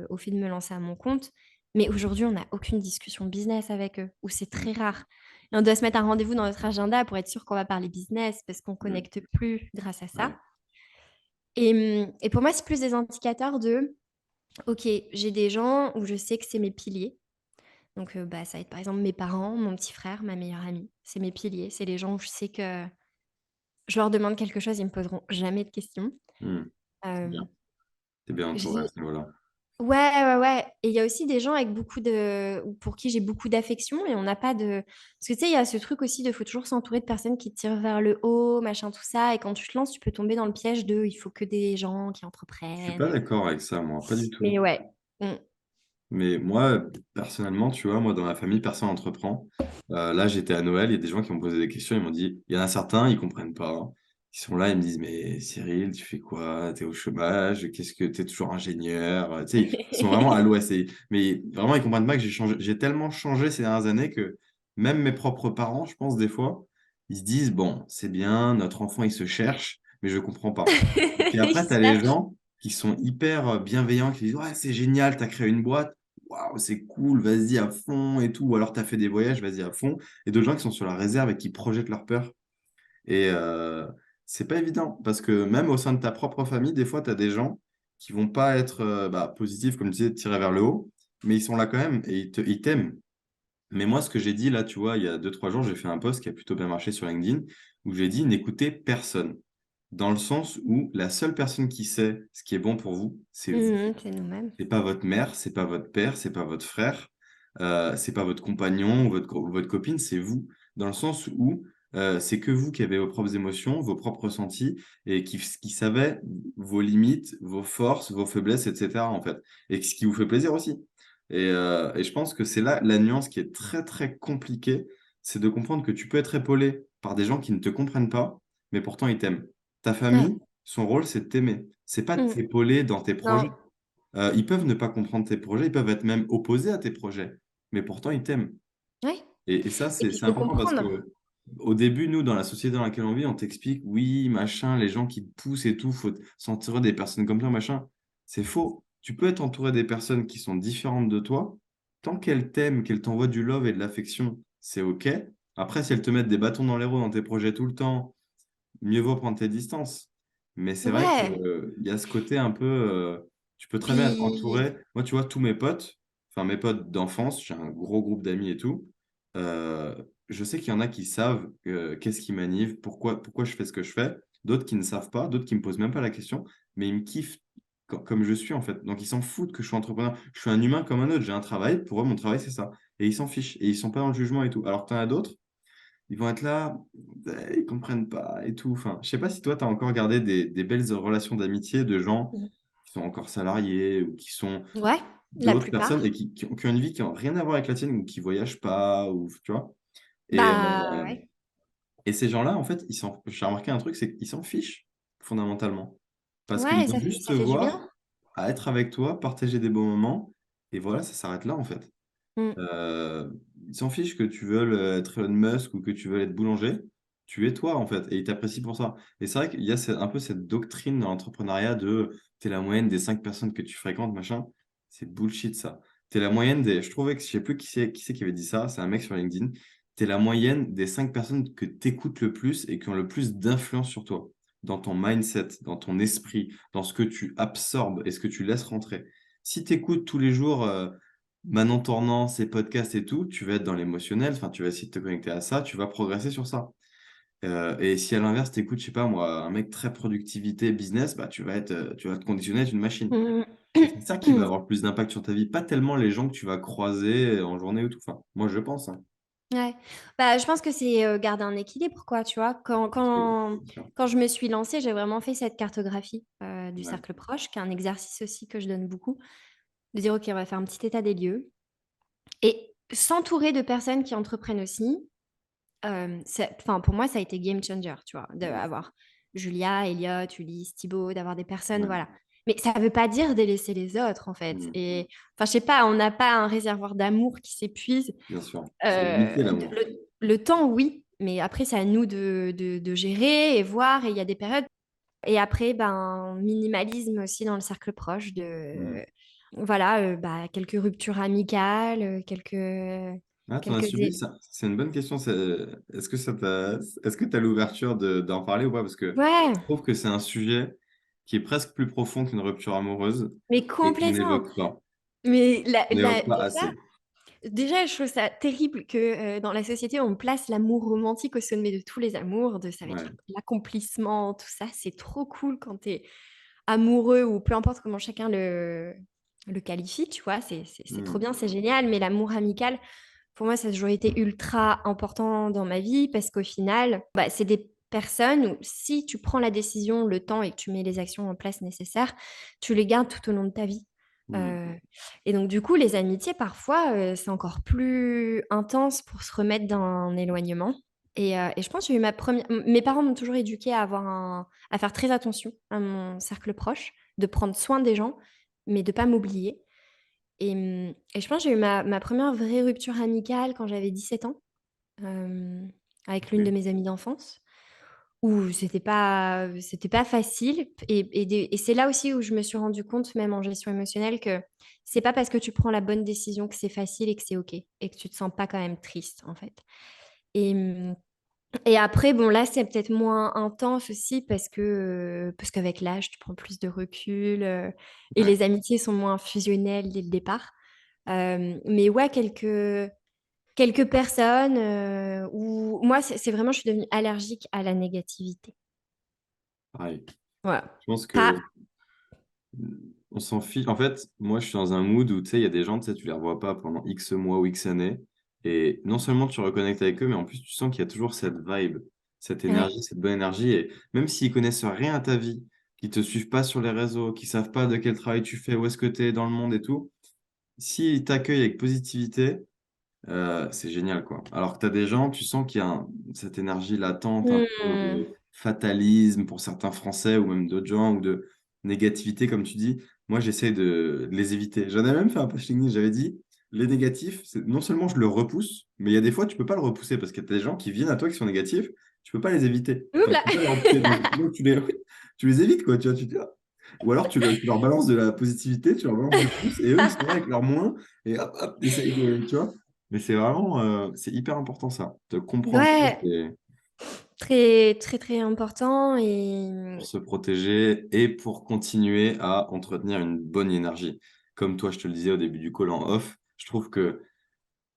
au fait de me lancer à mon compte. Mais aujourd'hui, on n'a aucune discussion business avec eux, ou c'est Mhm. très rare. Et on doit se mettre un rendez-vous dans notre agenda pour être sûr qu'on va parler business parce qu'on Mhm. connecte plus grâce à ça. Ouais. Et pour moi, c'est plus des indicateurs de, OK, j'ai des gens où je sais que c'est mes piliers. Donc, bah, ça va être par exemple mes parents, mon petit frère, ma meilleure amie. C'est mes piliers. C'est les gens où je sais que je leur demande quelque chose, ils me poseront jamais de questions. Mhm. C'est bien. Euh, T'es bien entouré à j'ai- ce niveau-là. Ouais, ouais, ouais. Et il y a aussi des gens avec beaucoup de... pour qui j'ai beaucoup d'affection et on n'a pas de... Parce que tu sais, il y a ce truc aussi de faut toujours s'entourer de personnes qui te tirent vers le haut, machin, tout ça. Et quand tu te lances, tu peux tomber dans le piège de il faut que des gens qui Je suis pas entreprennent. d'accord avec ça, moi, pas du tout. Mais ouais. Mm. Mais moi, personnellement, tu vois, moi, dans ma famille, personne n'entreprend. Là, j'étais à Noël, il y a des gens qui m'ont posé des questions, ils m'ont dit, il y en a certains, ils comprennent pas, hein. Ils sont là, ils me disent, mais Cyril, tu fais quoi? T'es au chômage? Qu'est-ce que t'es toujours ingénieur? Tu sais, ils sont vraiment à l'ouest. Mais vraiment, ils comprennent pas que j'ai changé. J'ai tellement changé ces dernières années que même mes propres parents, je pense, des fois, ils se disent, bon, c'est bien, notre enfant, il se cherche, mais je comprends pas. Et puis Ils après, tu as les cherchent. gens qui sont hyper bienveillants, qui disent, ouais, c'est génial, tu as créé une boîte. Waouh, c'est cool, vas-y à fond et tout. Ou alors tu as fait des voyages, vas-y à fond. Et d'autres gens qui sont sur la réserve et qui projettent leur peur. Et c'est pas évident parce que même au sein de ta propre famille, des fois, tu as des gens qui vont pas être positifs, comme tu disais, tirés vers le haut, mais ils sont là quand même et ils t'aiment. Mais moi, ce que j'ai dit là, tu vois, il y a 2, 3 jours, j'ai fait un post qui a plutôt bien marché sur LinkedIn où j'ai dit n'écoutez personne. Dans le sens où la seule personne qui sait ce qui est bon pour vous, c'est vous. Mhm, c'est nous-mêmes. C'est pas votre mère, c'est pas votre père, c'est pas votre frère, c'est pas votre compagnon ou votre copine, c'est vous. Dans le sens où c'est que vous qui avez vos propres émotions, vos propres ressentis et qui savez vos limites, vos forces, vos faiblesses, etc. en fait. Et ce qui vous fait plaisir aussi. Et je pense que c'est là la nuance qui est très très compliquée, c'est de comprendre que tu peux être épaulé par des gens qui ne te comprennent pas, mais pourtant ils t'aiment. Ta Ouais. famille, son rôle, c'est de t'aimer. C'est pas de Mm. t'épauler dans tes Non. projets. Ils peuvent ne pas comprendre tes projets, ils peuvent être même opposés à tes projets, mais pourtant ils t'aiment. Ouais. Et ça, Et puis, il c'est faut important parce comprendre. que au début, nous, dans la société dans laquelle on vit, on t'explique, oui, machin, les gens qui te poussent et tout, faut s'entourer des personnes comme toi, machin. C'est faux. Tu peux être entouré des personnes qui sont différentes de toi, tant qu'elles t'aiment, qu'elles t'envoient du love et de l'affection, c'est OK. Après, si elles te mettent des bâtons dans les roues dans tes projets tout le temps, mieux vaut prendre tes distances. Mais c'est vrai que, Ouais. il y a ce côté un peu, tu peux très bien être Puis, entouré. Moi, tu vois, tous mes potes, enfin mes potes d'enfance, j'ai un gros groupe d'amis et tout. euh, je sais qu'il y en a qui savent qu'est-ce qui m'anime, pourquoi je fais ce que je fais. D'autres qui ne savent pas, d'autres qui me posent même pas la question, mais ils me kiffent comme je suis en fait. Donc ils s'en foutent que je suis entrepreneur. Je suis un humain comme un autre, j'ai un travail. Pour eux, mon travail, c'est ça. Et ils s'en fichent. Et ils sont pas dans le jugement et tout. Alors que tu en as d'autres ils vont être là, ils comprennent pas et tout. Enfin, je sais pas si toi, tu as encore gardé des belles relations d'amitié de gens qui sont encore salariés ou qui sont ouais, la d'autres personnes et plupart. qui ont une vie qui n'a rien à voir avec la tienne ou qui voyagent pas, ou tu vois. Et, Bah, euh, ouais. et ces gens-là, en fait, j'ai remarqué un truc, c'est qu'ils s'en fichent, fondamentalement. Parce qu'ils Ouais, vont juste te ça fait du bien. voir, à être avec toi, partager des bons moments, et voilà, ça s'arrête là, en fait. Mm. Ils s'en fichent que tu veuilles être Elon Musk ou que tu veuilles être boulanger. Tu es toi, en fait, et ils t'apprécient pour ça. Et c'est vrai qu'il y a un peu cette doctrine dans l'entrepreneuriat de t'es la moyenne des 5 personnes que tu fréquentes, machin. C'est bullshit, ça. T'es la moyenne des. Je trouvais que je sais plus qui c'est qui avait dit ça, c'est un mec sur LinkedIn. T'es la moyenne des 5 personnes que t'écoutes le plus et qui ont le plus d'influence sur toi, dans ton mindset, dans ton esprit, dans ce que tu absorbes et ce que tu laisses rentrer. Si t'écoutes tous les jours. Manon Tournant, ses podcasts et tout, tu vas être dans l'émotionnel, enfin, tu vas essayer de te connecter à ça, tu vas progresser sur ça. Et si à l'inverse, t'écoutes, je sais pas moi, un mec très productivité, business, bah, tu vas te conditionner à être une machine. Mm. Et c'est ça qui va avoir le plus d'impact sur ta vie, pas tellement les gens que tu vas croiser en journée ou tout. Enfin, moi, je pense, hein. Ouais. Bah, je pense que c'est garder un équilibre, quoi, tu vois. C'est sûr. Quand je me suis lancée, j'ai vraiment fait cette cartographie du Ouais. cercle proche, qui est un exercice aussi que je donne beaucoup, de dire, OK, on va faire un petit état des lieux. Et s'entourer de personnes qui entreprennent aussi, enfin, pour moi, ça a été game changer, tu vois, Ouais. d'avoir Julia, Elliot, Ulysse, Thibaut, d'avoir des personnes, Ouais. voilà. Mais ça ne veut pas dire délaisser les autres, en fait. Mm. Et, enfin, je sais pas, on n'a pas un réservoir d'amour qui s'épuise. Bien sûr. C'est limité l'amour. Le temps, oui, mais après, c'est à nous de gérer et voir. Et il y a des périodes. Et après, ben, minimalisme aussi dans le cercle proche Mm. voilà, bah, quelques ruptures amicales, Ah, t'en as quelques, subi ça. C'est une bonne question. Est-ce que tu as l'ouverture d'en parler ou pas? Parce que je ouais, trouve que c'est un sujet qui est presque plus profond qu'une rupture amoureuse mais et qu'on complètement. n'évoque pas. Mais On n'évoque pas assez. déjà, je trouve ça terrible que dans la société, on place l'amour romantique au sommet de tous les amours, ça va être Ouais. l'accomplissement, tout ça. C'est trop cool quand tu es amoureux ou peu importe comment chacun le qualifie, tu vois. C'est trop Mm. bien, c'est génial. Mais l'amour amical, pour moi, ça a toujours été ultra important dans ma vie parce qu'au final, bah, c'est des personnes où si tu prends la décision, le temps et que tu mets les actions en place nécessaires, tu les gardes tout au long de ta vie. Mm. Euh, et donc, du coup, les amitiés, parfois, c'est encore plus intense pour se remettre d'un éloignement. Et je pense que j'ai eu mes parents m'ont toujours éduquée à à faire très attention à mon cercle proche, de prendre soin des gens, mais de pas m'oublier. Et je pense que j'ai eu ma première vraie rupture amicale quand j'avais 17 ans, euh, avec l'une de Ok. mes amies d'enfance, où c'était pas facile. Et c'est là aussi où je me suis rendu compte, même en gestion émotionnelle, que c'est pas parce que tu prends la bonne décision que c'est facile et que c'est OK, et que tu te sens pas quand même triste, en fait. Et, hum, et après, bon, là, c'est peut-être moins intense aussi parce qu'avec l'âge, tu prends plus de recul et Ouais. les amitiés sont moins fusionnelles dès le départ. Mais ouais, quelques personnes où moi, c'est vraiment, je suis devenue allergique à la négativité. Pareil. Voilà. Je pense Pas. que on s'en fiche. En fait, moi, je suis dans un mood où, tu sais, il y a des gens, tu sais, tu les revois pas pendant X mois ou X années. Et non seulement tu reconnectes avec eux, mais en plus, tu sens qu'il y a toujours cette vibe, cette Ouais. énergie, cette bonne énergie. Et même s'ils connaissent rien à ta vie, qu'ils te suivent pas sur les réseaux, qu'ils savent pas de quel travail tu fais, où est-ce que tu es dans le monde et tout, s'ils t'accueillent avec positivité, c'est génial, quoi. Alors que tu as des gens, tu sens qu'il y a cette énergie latente, un peu Hmm. de fatalisme pour certains Français ou même d'autres gens, ou de négativité, comme tu dis. Moi, j'essaie de les éviter. J'en ai même fait un post LinkedIn, j'avais dit, les négatifs, non seulement je le repousse, mais il y a des fois, tu peux pas le repousser parce qu'il y a des gens qui viennent à toi qui sont négatifs, tu peux pas les éviter. Enfin, Oula. tu peux pas les repousser. Donc, tu les évites, quoi. Tu vois, tu dis, ah. Ou alors, tu leur balances de la positivité, tu leur balances du plus, et eux, ils sont là avec leur moins, et hop, hop, essaye de, tu vois. Mais c'est vraiment, c'est hyper important ça, de comprendre ça Ouais, c'est très, très, très important. Et pour se protéger et pour continuer à entretenir une bonne énergie. Comme toi, je te le disais au début du call en off, je trouve que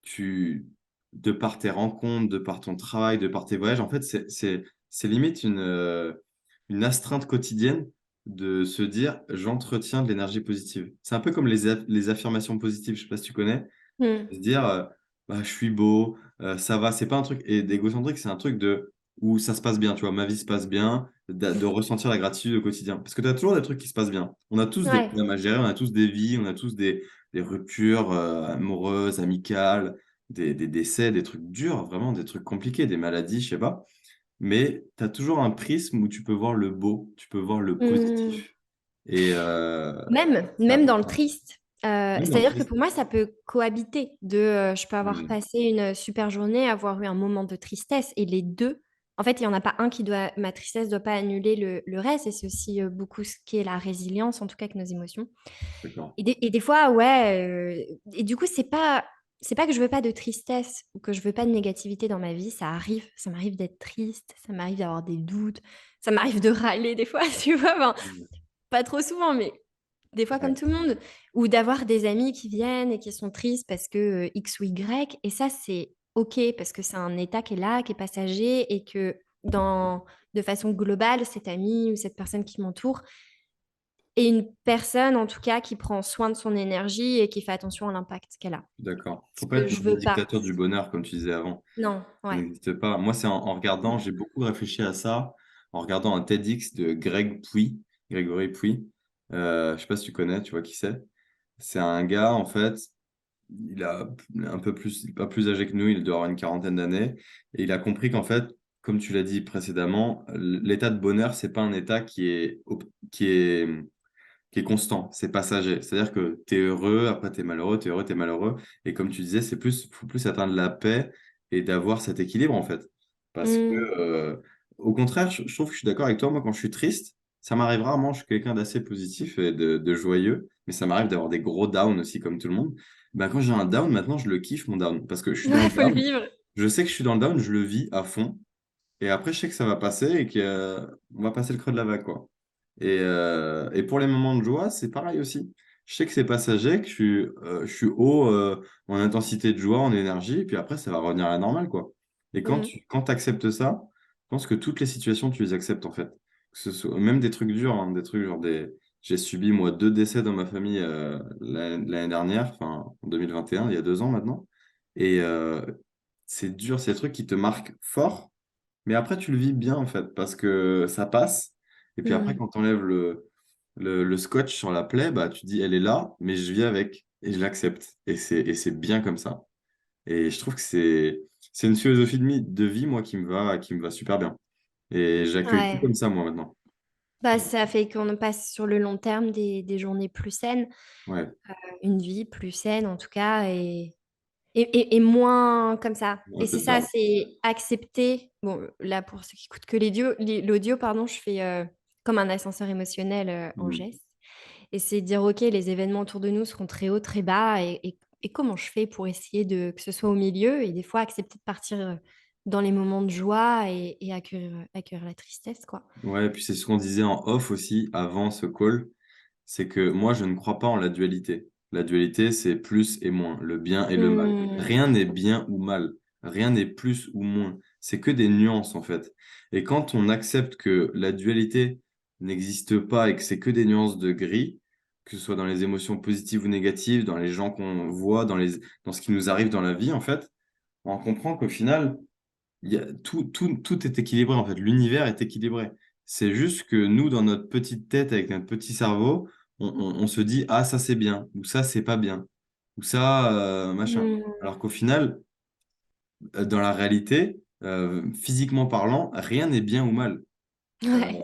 tu, de par tes rencontres, de par ton travail, de par tes voyages, en fait, c'est limite une astreinte quotidienne de se dire, j'entretiens de l'énergie positive. C'est un peu comme les affirmations positives, je sais pas si tu connais. Hmm. Se dire bah, je suis beau, ça va, c'est pas un truc et d'égocentrique, c'est un truc de où ça se passe bien, tu vois, ma vie se passe bien, de ressentir la gratitude au quotidien. Parce que tu as toujours des trucs qui se passent bien. On a tous des Ouais. problèmes à gérer, on a tous des vies, on a tous des ruptures amoureuses, amicales, des décès, des trucs durs, vraiment des trucs compliqués, des maladies, je sais pas. Mais tu as toujours un prisme où tu peux voir le beau, tu peux voir le Hmm. positif. Et ça Même peut dans le faire- triste. même dans le C'est-à-dire que triste. pour moi, ça peut cohabiter. Je peux avoir Hmm, passé une super journée, avoir eu un moment de tristesse, et les deux, en fait, il n'y en a pas un qui doit, ma tristesse ne doit pas annuler le reste, et c'est aussi beaucoup ce qui est la résilience, en tout cas avec nos émotions. d'accord. Et des fois, ouais, et du coup, c'est pas que je veux pas de tristesse ou que je veux pas de négativité dans ma vie, ça m'arrive d'être triste, ça m'arrive d'avoir des doutes, ça m'arrive de râler des fois, tu vois, enfin, Hmm, pas trop souvent, mais des fois comme ouais, tout le monde, ou d'avoir des amis qui viennent et qui sont tristes parce que X ou Y, et ça, c'est OK parce que c'est un état qui est là, qui est passager, et que de façon globale, cet ami ou cette personne qui m'entoure est une personne, en tout cas, qui prend soin de son énergie et qui fait attention à l'impact qu'elle a. d'accord. Ce Faut pas que être je dans un veux pas. dictateur du bonheur, comme tu disais avant. Non, Ça ouais. n'existe pas. Moi, c'est en regardant, j'ai beaucoup réfléchi à ça, en regardant un TEDx de Greg Pouy, Grégory Pouy. Je sais pas si tu connais, tu vois qui c'est. C'est un gars, en fait, il a un peu plus, pas plus âgé que nous, il doit avoir une quarantaine d'années, et il a compris qu'en fait, comme tu l'as dit précédemment, l'état de bonheur, c'est pas un état qui est, qui est constant, c'est passager. C'est-à-dire que tu es heureux, après tu es malheureux, tu es heureux, tu es malheureux. Et comme tu disais, faut plus atteindre la paix et d'avoir cet équilibre, en fait. Parce que, Mm, au contraire, je trouve que je suis d'accord avec toi. Moi, quand je suis triste, ça m'arrive rarement. Je suis quelqu'un d'assez positif et de joyeux, mais ça m'arrive d'avoir des gros downs aussi, comme tout le monde. Ben, quand j'ai un down, maintenant, je le kiffe, mon down. Parce que je suis dans ouais, le faut le down, vivre. je sais que je suis dans le down, je le vis à fond. Et après, je sais que ça va passer et qu'on va passer le creux de la vague, quoi. Et pour les moments de joie, c'est pareil aussi. Je sais que c'est passager, que je suis haut en intensité de joie, en énergie, et puis après, ça va revenir à la normale, quoi. Et Mm, quand tu acceptes ça, je pense que toutes les situations, tu les acceptes, en fait. Que ce soit, même des trucs durs, hein, des trucs genre des... J'ai subi, moi, 2 décès dans ma famille l'année dernière, enfin, en 2021, il y a 2 ans maintenant. Et c'est dur, c'est des trucs qui te marquent fort, mais après, tu le vis bien, en fait, parce que ça passe. Et puis après, mm. quand tu enlèves le scotch sur la plaie, bah, tu dis, elle est là, mais je vis avec et je l'accepte. Et c'est bien comme ça. Et je trouve que c'est une philosophie de vie, moi, qui me va super bien. Et j'accueille tout Ouais. comme ça, moi, maintenant. Bah, ça fait qu'on passe sur le long terme des journées plus saines, Ouais, une vie plus saine en tout cas, et moins comme ça. ouais, Et c'est c'est ça, ça. c'est accepter. Bon, là, pour ceux qui écoutent que l'audio, pardon, je fais comme un ascenseur émotionnel en Mm. geste. Et c'est dire, OK, les événements autour de nous seront très hauts, très bas, et comment je fais pour essayer que ce soit au milieu, et des fois accepter de partir dans les moments de joie, et accueillir la tristesse, quoi. Ouais, et puis c'est ce qu'on disait en off aussi, avant ce call, c'est que moi, je ne crois pas en la dualité. La dualité, c'est plus et moins, le bien et le mal. Hmm. Rien n'est bien ou mal, rien n'est plus ou moins. C'est que des nuances, en fait. Et quand on accepte que la dualité n'existe pas et que c'est que des nuances de gris, que ce soit dans les émotions positives ou négatives, dans les gens qu'on voit, dans ce qui nous arrive dans la vie, en fait, on comprend qu'au final, tout est équilibré, en fait. L'univers est équilibré. C'est juste que nous, dans notre petite tête, avec notre petit cerveau, on se dit, ah, ça c'est bien, ou ça c'est pas bien, ou ça, machin. Hmm. Alors qu'au final, dans la réalité, physiquement parlant, rien n'est bien ou mal. Ouais,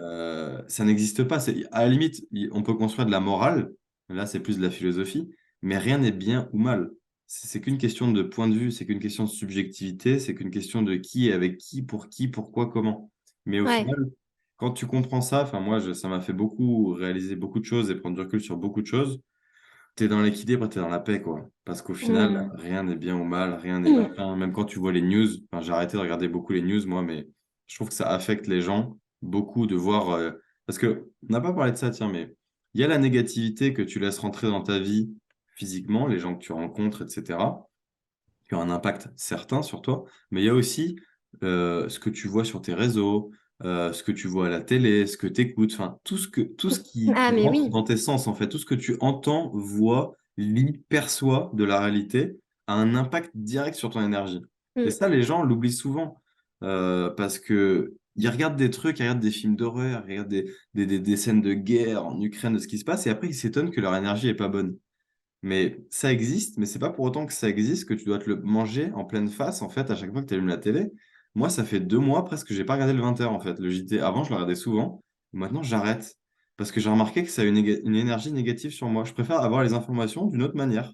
Ça n'existe pas. À la limite, on peut construire de la morale, là c'est plus de la philosophie, mais rien n'est bien ou mal. C'est qu'une question de point de vue, c'est qu'une question de subjectivité, c'est qu'une question de qui est avec qui, pourquoi, comment. Mais au ouais, final, quand tu comprends ça, enfin moi, ça m'a fait beaucoup réaliser beaucoup de choses et prendre du recul sur beaucoup de choses. Tu es dans l'équilibre, tu es dans la paix, quoi. Parce qu'au final, hmm. rien n'est bien ou mal, rien n'est Hmm. machin. Même quand tu vois les news, enfin, j'ai arrêté de regarder beaucoup les news, moi, mais je trouve que ça affecte les gens beaucoup de voir. Parce que, on n'a pas parlé de ça, tiens, mais il y a la négativité que tu laisses rentrer dans ta vie physiquement, les gens que tu rencontres, etc., qui ont un impact certain sur toi. Mais il y a aussi ce que tu vois sur tes réseaux, ce que tu vois à la télé, ce que tu écoutes, enfin, tout ce qui Ah, mais rentre oui. dans tes sens, en fait, tout ce que tu entends, vois, lis, perçois de la réalité a un impact direct sur ton énergie. Et Hmm. ça, les gens l'oublient souvent parce que ils regardent des trucs, ils regardent des films d'horreur, ils regardent des scènes de guerre en Ukraine, de ce qui se passe, et après ils s'étonnent que leur énergie est pas bonne. Mais ça existe, mais c'est pas pour autant que ça existe que tu dois te le manger en pleine face, en fait, à chaque fois que tu allumes la télé. Moi, ça fait 2 mois presque que j'ai pas regardé le 20h, en fait. Le JT, avant, je le regardais souvent. Maintenant, j'arrête. parce que j'ai remarqué que ça a une énergie négative sur moi. Je préfère avoir les informations d'une autre manière.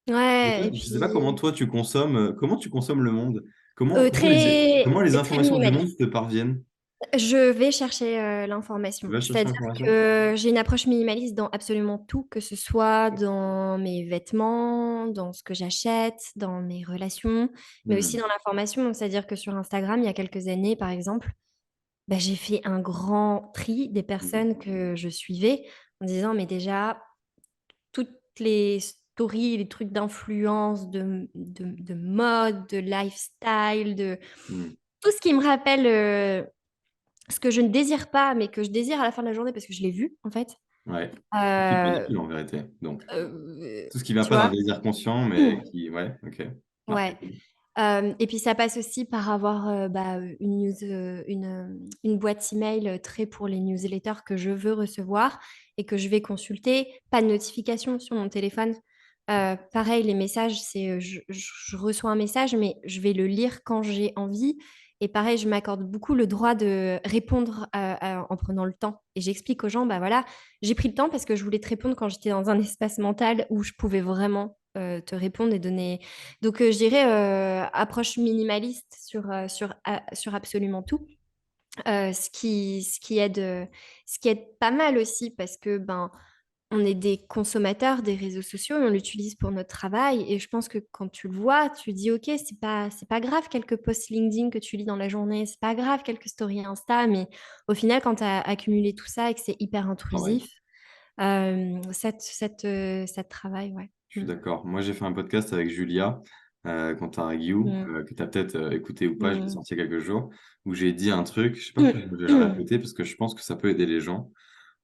Ouais, et Je sais pas comment puis toi tu consommes, comment tu consommes le monde? Comment les très informations du monde minimaliste. te parviennent? Je vais chercher Tu l'information. vas chercher C'est-à-dire l'information? que j'ai une approche minimaliste dans absolument tout, que ce soit dans mes vêtements, dans ce que j'achète, dans mes relations, mais aussi Hmm. dans l'information. Donc, c'est-à-dire que sur Instagram, il y a quelques années, par exemple, bah, j'ai fait un grand tri des Hmm. personnes que je suivais en disant, mais déjà, toutes les stories, les trucs d'influence, de mode, de lifestyle, de Hmm. tout ce qui me rappelle ce que je ne désire pas, mais que je désire à la fin de la journée parce que je l'ai vu, en fait. Ouais. Tout ce qui te Euh, manipule en vérité. Donc, tout ce qui vient Tu pas d'un vois? désir conscient, mais qui, ouais, ok. Ouais. Marketing. Et puis ça passe aussi par avoir une boîte email très pour les newsletters que je veux recevoir et que je vais consulter. Pas de notification sur mon téléphone. Pareil, les messages, je reçois un message, mais je vais le lire quand j'ai envie. Et pareil, je m'accorde beaucoup le droit de répondre en prenant le temps. Et j'explique aux gens, bah voilà, j'ai pris le temps parce que je voulais te répondre quand j'étais dans un espace mental où je pouvais vraiment te répondre et donner donc, je dirais approche minimaliste sur absolument tout. Ce qui aide pas mal aussi parce que ben, on est des consommateurs des réseaux sociaux et on l'utilise pour notre travail. Et je pense que quand tu le vois, tu dis, OK, c'est pas grave quelques posts LinkedIn que tu lis dans la journée, c'est pas grave quelques stories Insta, mais au final, quand tu as accumulé tout ça et que c'est hyper Ah ouais. intrusif, ça te travaille, ouais. Je suis Mm. d'accord. Moi, j'ai fait un podcast avec Julia, Quentin Raguiou, Mm. que tu as peut-être écouté ou pas, je l'ai Mm. sorti il y a quelques jours, où j'ai dit un truc, je sais pas pourquoi je vais le répéter, parce que je pense que ça peut aider les gens.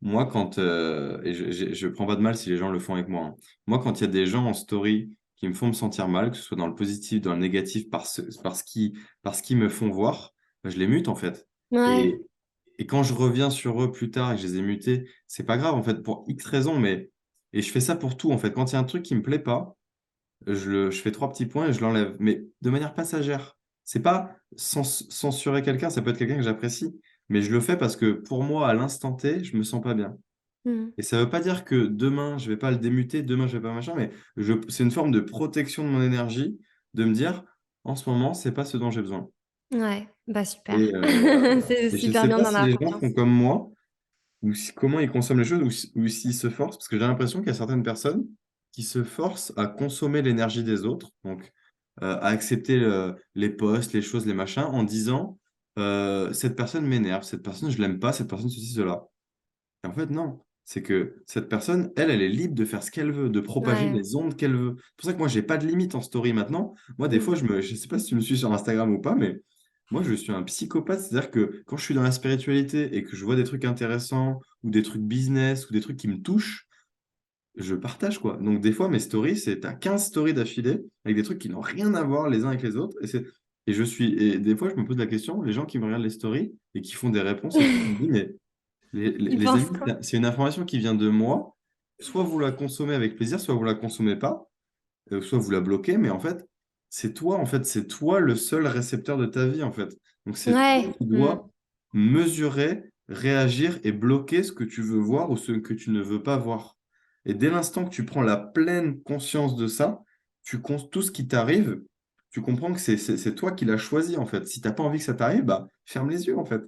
Moi, et je prends pas de mal si les gens le font avec moi, hein. Moi, quand il y a des gens en story qui me font me sentir mal, que ce soit dans le positif, dans le négatif, parce qu'ils me font voir, bah, je les mute en fait. Ouais. Et, et quand je reviens sur eux plus tard et que je les ai mutés, c'est pas grave en fait, pour X raisons, mais. Et je fais ça pour tout en fait. Quand il y a un truc qui me plaît pas, je fais trois petits points et je l'enlève, mais de manière passagère. C'est pas censurer quelqu'un, ça peut être quelqu'un que j'apprécie, mais je le fais parce que pour moi, à l'instant T, je me sens pas bien. Mm. Et ça veut pas dire que demain, je vais pas le démuter, demain, je vais pas machin, mais c'est une forme de protection de mon énergie, de me dire, en ce moment, c'est pas ce dont j'ai besoin. Ouais, bah super. Et, C'est et je super sais bien pas d'en si avoir les gens confiance. font comme moi, comment ils consomment les choses, ou s'ils se forcent, parce que j'ai l'impression qu'il y a certaines personnes qui se forcent à consommer l'énergie des autres, donc à accepter les posts, les choses, les machins, en disant, cette personne m'énerve, cette personne, je l'aime pas, cette personne, ceci, cela. Et en fait, non. C'est que cette personne, elle est libre de faire ce qu'elle veut, de propager Ouais. les ondes qu'elle veut. C'est pour ça que moi, j'ai pas de limite en story maintenant. Moi, des Mm. fois, je sais pas si tu me suis sur Instagram ou pas, mais moi, je suis un psychopathe. C'est-à-dire que quand je suis dans la spiritualité et que je vois des trucs intéressants ou des trucs business ou des trucs qui me touchent, je partage, quoi. Donc, des fois, mes stories, t'as 15 stories d'affilée avec des trucs qui n'ont rien à voir les uns avec les autres. Et des fois, je me pose la question, les gens qui me regardent les stories et qui font des réponses et tout, je me dis, mais Il les pense amis, quoi? c'est une information qui vient de moi. Soit vous la consommez avec plaisir, soit vous la consommez pas, soit vous la bloquez. Mais en fait, c'est toi le seul récepteur de ta vie, en fait. Donc c'est toi Ouais. qui Mm. dois mesurer, réagir et bloquer ce que tu veux voir ou ce que tu ne veux pas voir. Et dès l'instant que tu prends la pleine conscience de ça, tout ce qui t'arrive, tu comprends que c'est toi qui l'as choisi, en fait. Si t'as pas envie que ça t'arrive, bah ferme les yeux, en fait.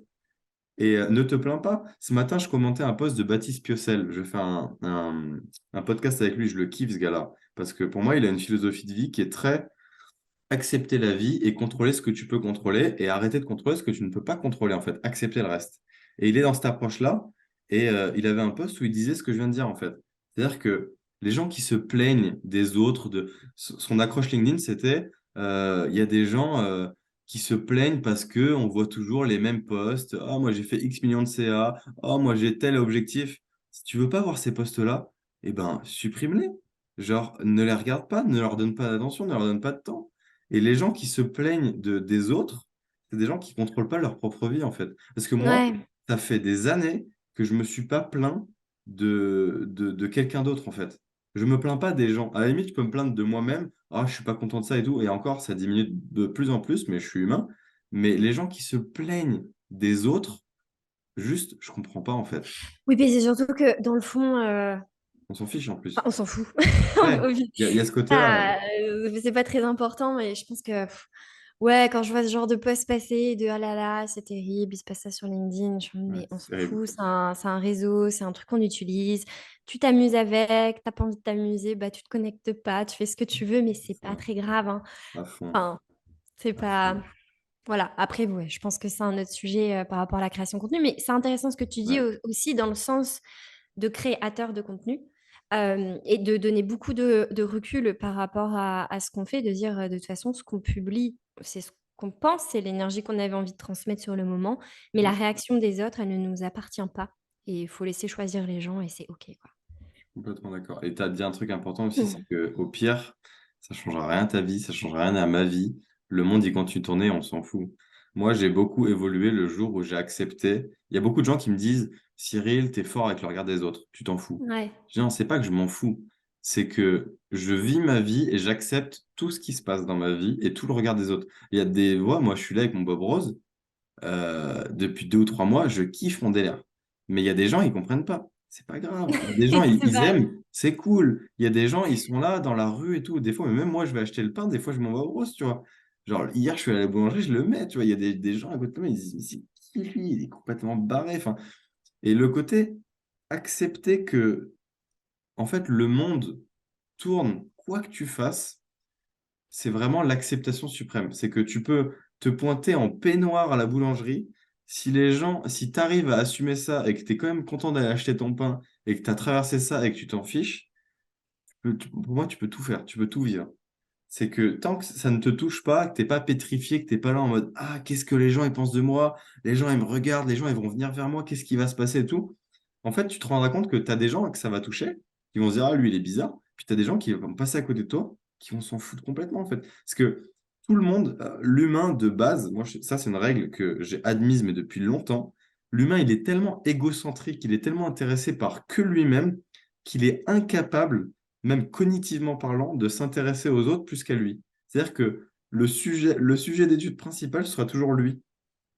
Et ne te plains pas. Ce matin, je commentais un post de Baptiste Piocel. Je fais un podcast avec lui. Je le kiffe, ce gars-là. Parce que pour moi, il a une philosophie de vie qui est très accepter la vie et contrôler ce que tu peux contrôler et arrêter de contrôler ce que tu ne peux pas contrôler, en fait. Accepter le reste. Et il est dans cette approche-là. Et il avait un post où il disait ce que je viens de dire, en fait. C'est-à-dire que les gens qui se plaignent des autres, son accroche LinkedIn, c'était il y a des gens qui se plaignent parce que on voit toujours les mêmes posts. Ah, moi j'ai fait X millions de CA. Oh, moi j'ai tel objectif. Si tu veux pas voir ces posts-là, eh ben supprime-les. Genre, ne les regarde pas, ne leur donne pas d'attention, ne leur donne pas de temps. Et les gens qui se plaignent des autres, c'est des gens qui contrôlent pas leur propre vie, en fait. Parce que moi, Ouais. ça fait des années que je me suis pas plaint de quelqu'un d'autre, en fait. Je me plains pas des gens. À la limite, je peux me plaindre de moi-même. Ah, je suis pas content de ça et tout. Et encore, ça diminue de plus en plus, mais je suis humain. Mais les gens qui se plaignent des autres, Juste, je comprends pas en fait. Oui, mais c'est surtout que dans le fond, On s'en fiche en enfin, plus. on s'en fout. Ouais, Au final, il y a ce côté-là. ah, c'est pas très important, mais je pense que ouais, quand je vois ce genre de post passer, de ah là là, c'est terrible, il se passe ça sur LinkedIn, je me dis, Ouais, mais on c'est s'en terrible. fout, c'est un réseau, c'est un truc qu'on utilise. Tu t'amuses avec, t'as pas envie de t'amuser, bah tu te connectes pas, tu fais ce que tu veux, mais c'est pas Ça, très grave, hein. à fond, Enfin, c'est à fond. pas. Voilà, après, ouais, je pense que c'est un autre sujet par rapport à la création de contenu, mais c'est intéressant ce que tu dis Ouais. aussi dans le sens de créateur de contenu et de donner beaucoup de recul par rapport à ce qu'on fait, de dire de toute façon, ce qu'on publie, c'est ce qu'on pense, c'est l'énergie qu'on avait envie de transmettre sur le moment, mais la réaction des autres, elle ne nous appartient pas. Et il faut laisser choisir les gens et c'est OK, quoi. Complètement d'accord. Et tu as dit un truc important aussi, c'est Mm. qu'au pire, ça changera rien à ta vie, ça changera rien à ma vie. Le monde, il continue de tourner, on s'en fout. Moi, j'ai beaucoup évolué le jour où j'ai accepté. Il y a beaucoup de gens qui me disent, Cyril, t'es fort avec le regard des autres, tu t'en fous. Ouais. Je dis, non, c'est pas que je m'en fous, c'est que je vis ma vie et j'accepte tout ce qui se passe dans ma vie et tout le regard des autres. Il y a des voix, moi, je suis là avec mon Bob Rose, depuis 2 ou 3 mois, je kiffe mon délire. Mais il y a des gens, ils comprennent pas. C'est pas grave. Il y a des gens, ils, C'est ils pas. aiment, c'est cool. Il y a des gens, ils sont là dans la rue et tout. Des fois, mais même moi, je vais acheter le pain, des fois, je m'en vais au rose, tu vois. Genre, hier, je suis allé à la boulangerie, je le mets, tu vois. Il y a des gens à côté de moi, ils disent, mais c'est qui lui? Il est complètement barré. Enfin, et le côté accepter que, en fait, le monde tourne, quoi que tu fasses, c'est vraiment l'acceptation suprême. C'est que tu peux te pointer en peignoir à la boulangerie. Si les gens, si tu arrives à assumer ça et que tu es quand même content d'aller acheter ton pain et que tu as traversé ça et que tu t'en fiches, pour moi, tu peux tout faire, tu peux tout vivre. C'est que tant que ça ne te touche pas, que t'es pas pétrifié, que t'es pas là en mode ah, qu'est-ce que les gens ils pensent de moi? Les gens ils me regardent, les gens ils vont venir vers moi, qu'est-ce qui va se passer et tout. En fait, tu te rendras compte que tu as des gens que ça va toucher, qui vont se dire ah, lui il est bizarre. Puis tu as des gens qui vont passer à côté de toi, qui vont s'en foutre complètement en fait. Parce que tout le monde, l'humain de base, moi ça c'est une règle que j'ai admise mais depuis longtemps. L'humain il est tellement égocentrique, il est tellement intéressé par que lui-même qu'il est incapable même cognitivement parlant, de s'intéresser aux autres plus qu'à lui. C'est-à-dire que le sujet d'étude principal sera toujours lui,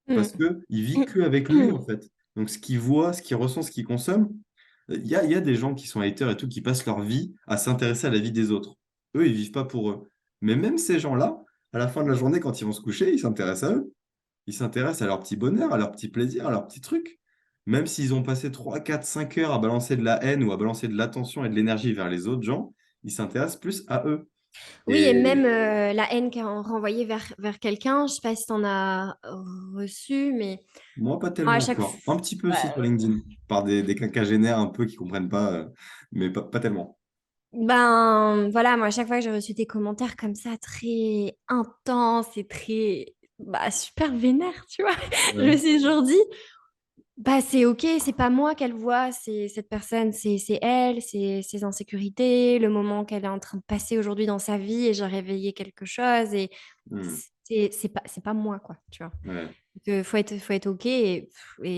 parce Mm. qu'il vit que avec lui, en fait. Donc, ce qu'il voit, ce qu'il ressent, ce qu'il consomme, il y a des gens qui sont haters et tout, qui passent leur vie à s'intéresser à la vie des autres. Eux, ils vivent pas pour eux. Mais même ces gens-là, à la fin de la journée, quand ils vont se coucher, ils s'intéressent à eux. Ils s'intéressent à leur petit bonheur, à leur petit plaisir, à leurs petits trucs. Même s'ils ont passé 3, 4, 5 heures à balancer de la haine ou à balancer de l'attention et de l'énergie vers les autres gens, ils s'intéressent plus à eux. Oui, et Et même la haine qu'on renvoyait vers quelqu'un, je sais pas si tu en as reçu, mais moi, pas moi, à tellement chaque encore. Un petit peu aussi sur fois, LinkedIn, par des quinquagénaires un peu qui comprennent pas, mais pas tellement. ben voilà, moi, à chaque fois que j'ai reçu des commentaires comme ça, très intenses et très bah, super vénères, tu vois, je Ouais. me suis toujours dit, bah c'est ok, c'est pas moi qu'elle voit, c'est cette personne, c'est elle, c'est ses insécurités, le moment qu'elle est en train de passer aujourd'hui dans sa vie et j'ai réveillé quelque chose et Hmm. c'est pas moi, quoi, tu vois. Ouais. Donc, faut être OK et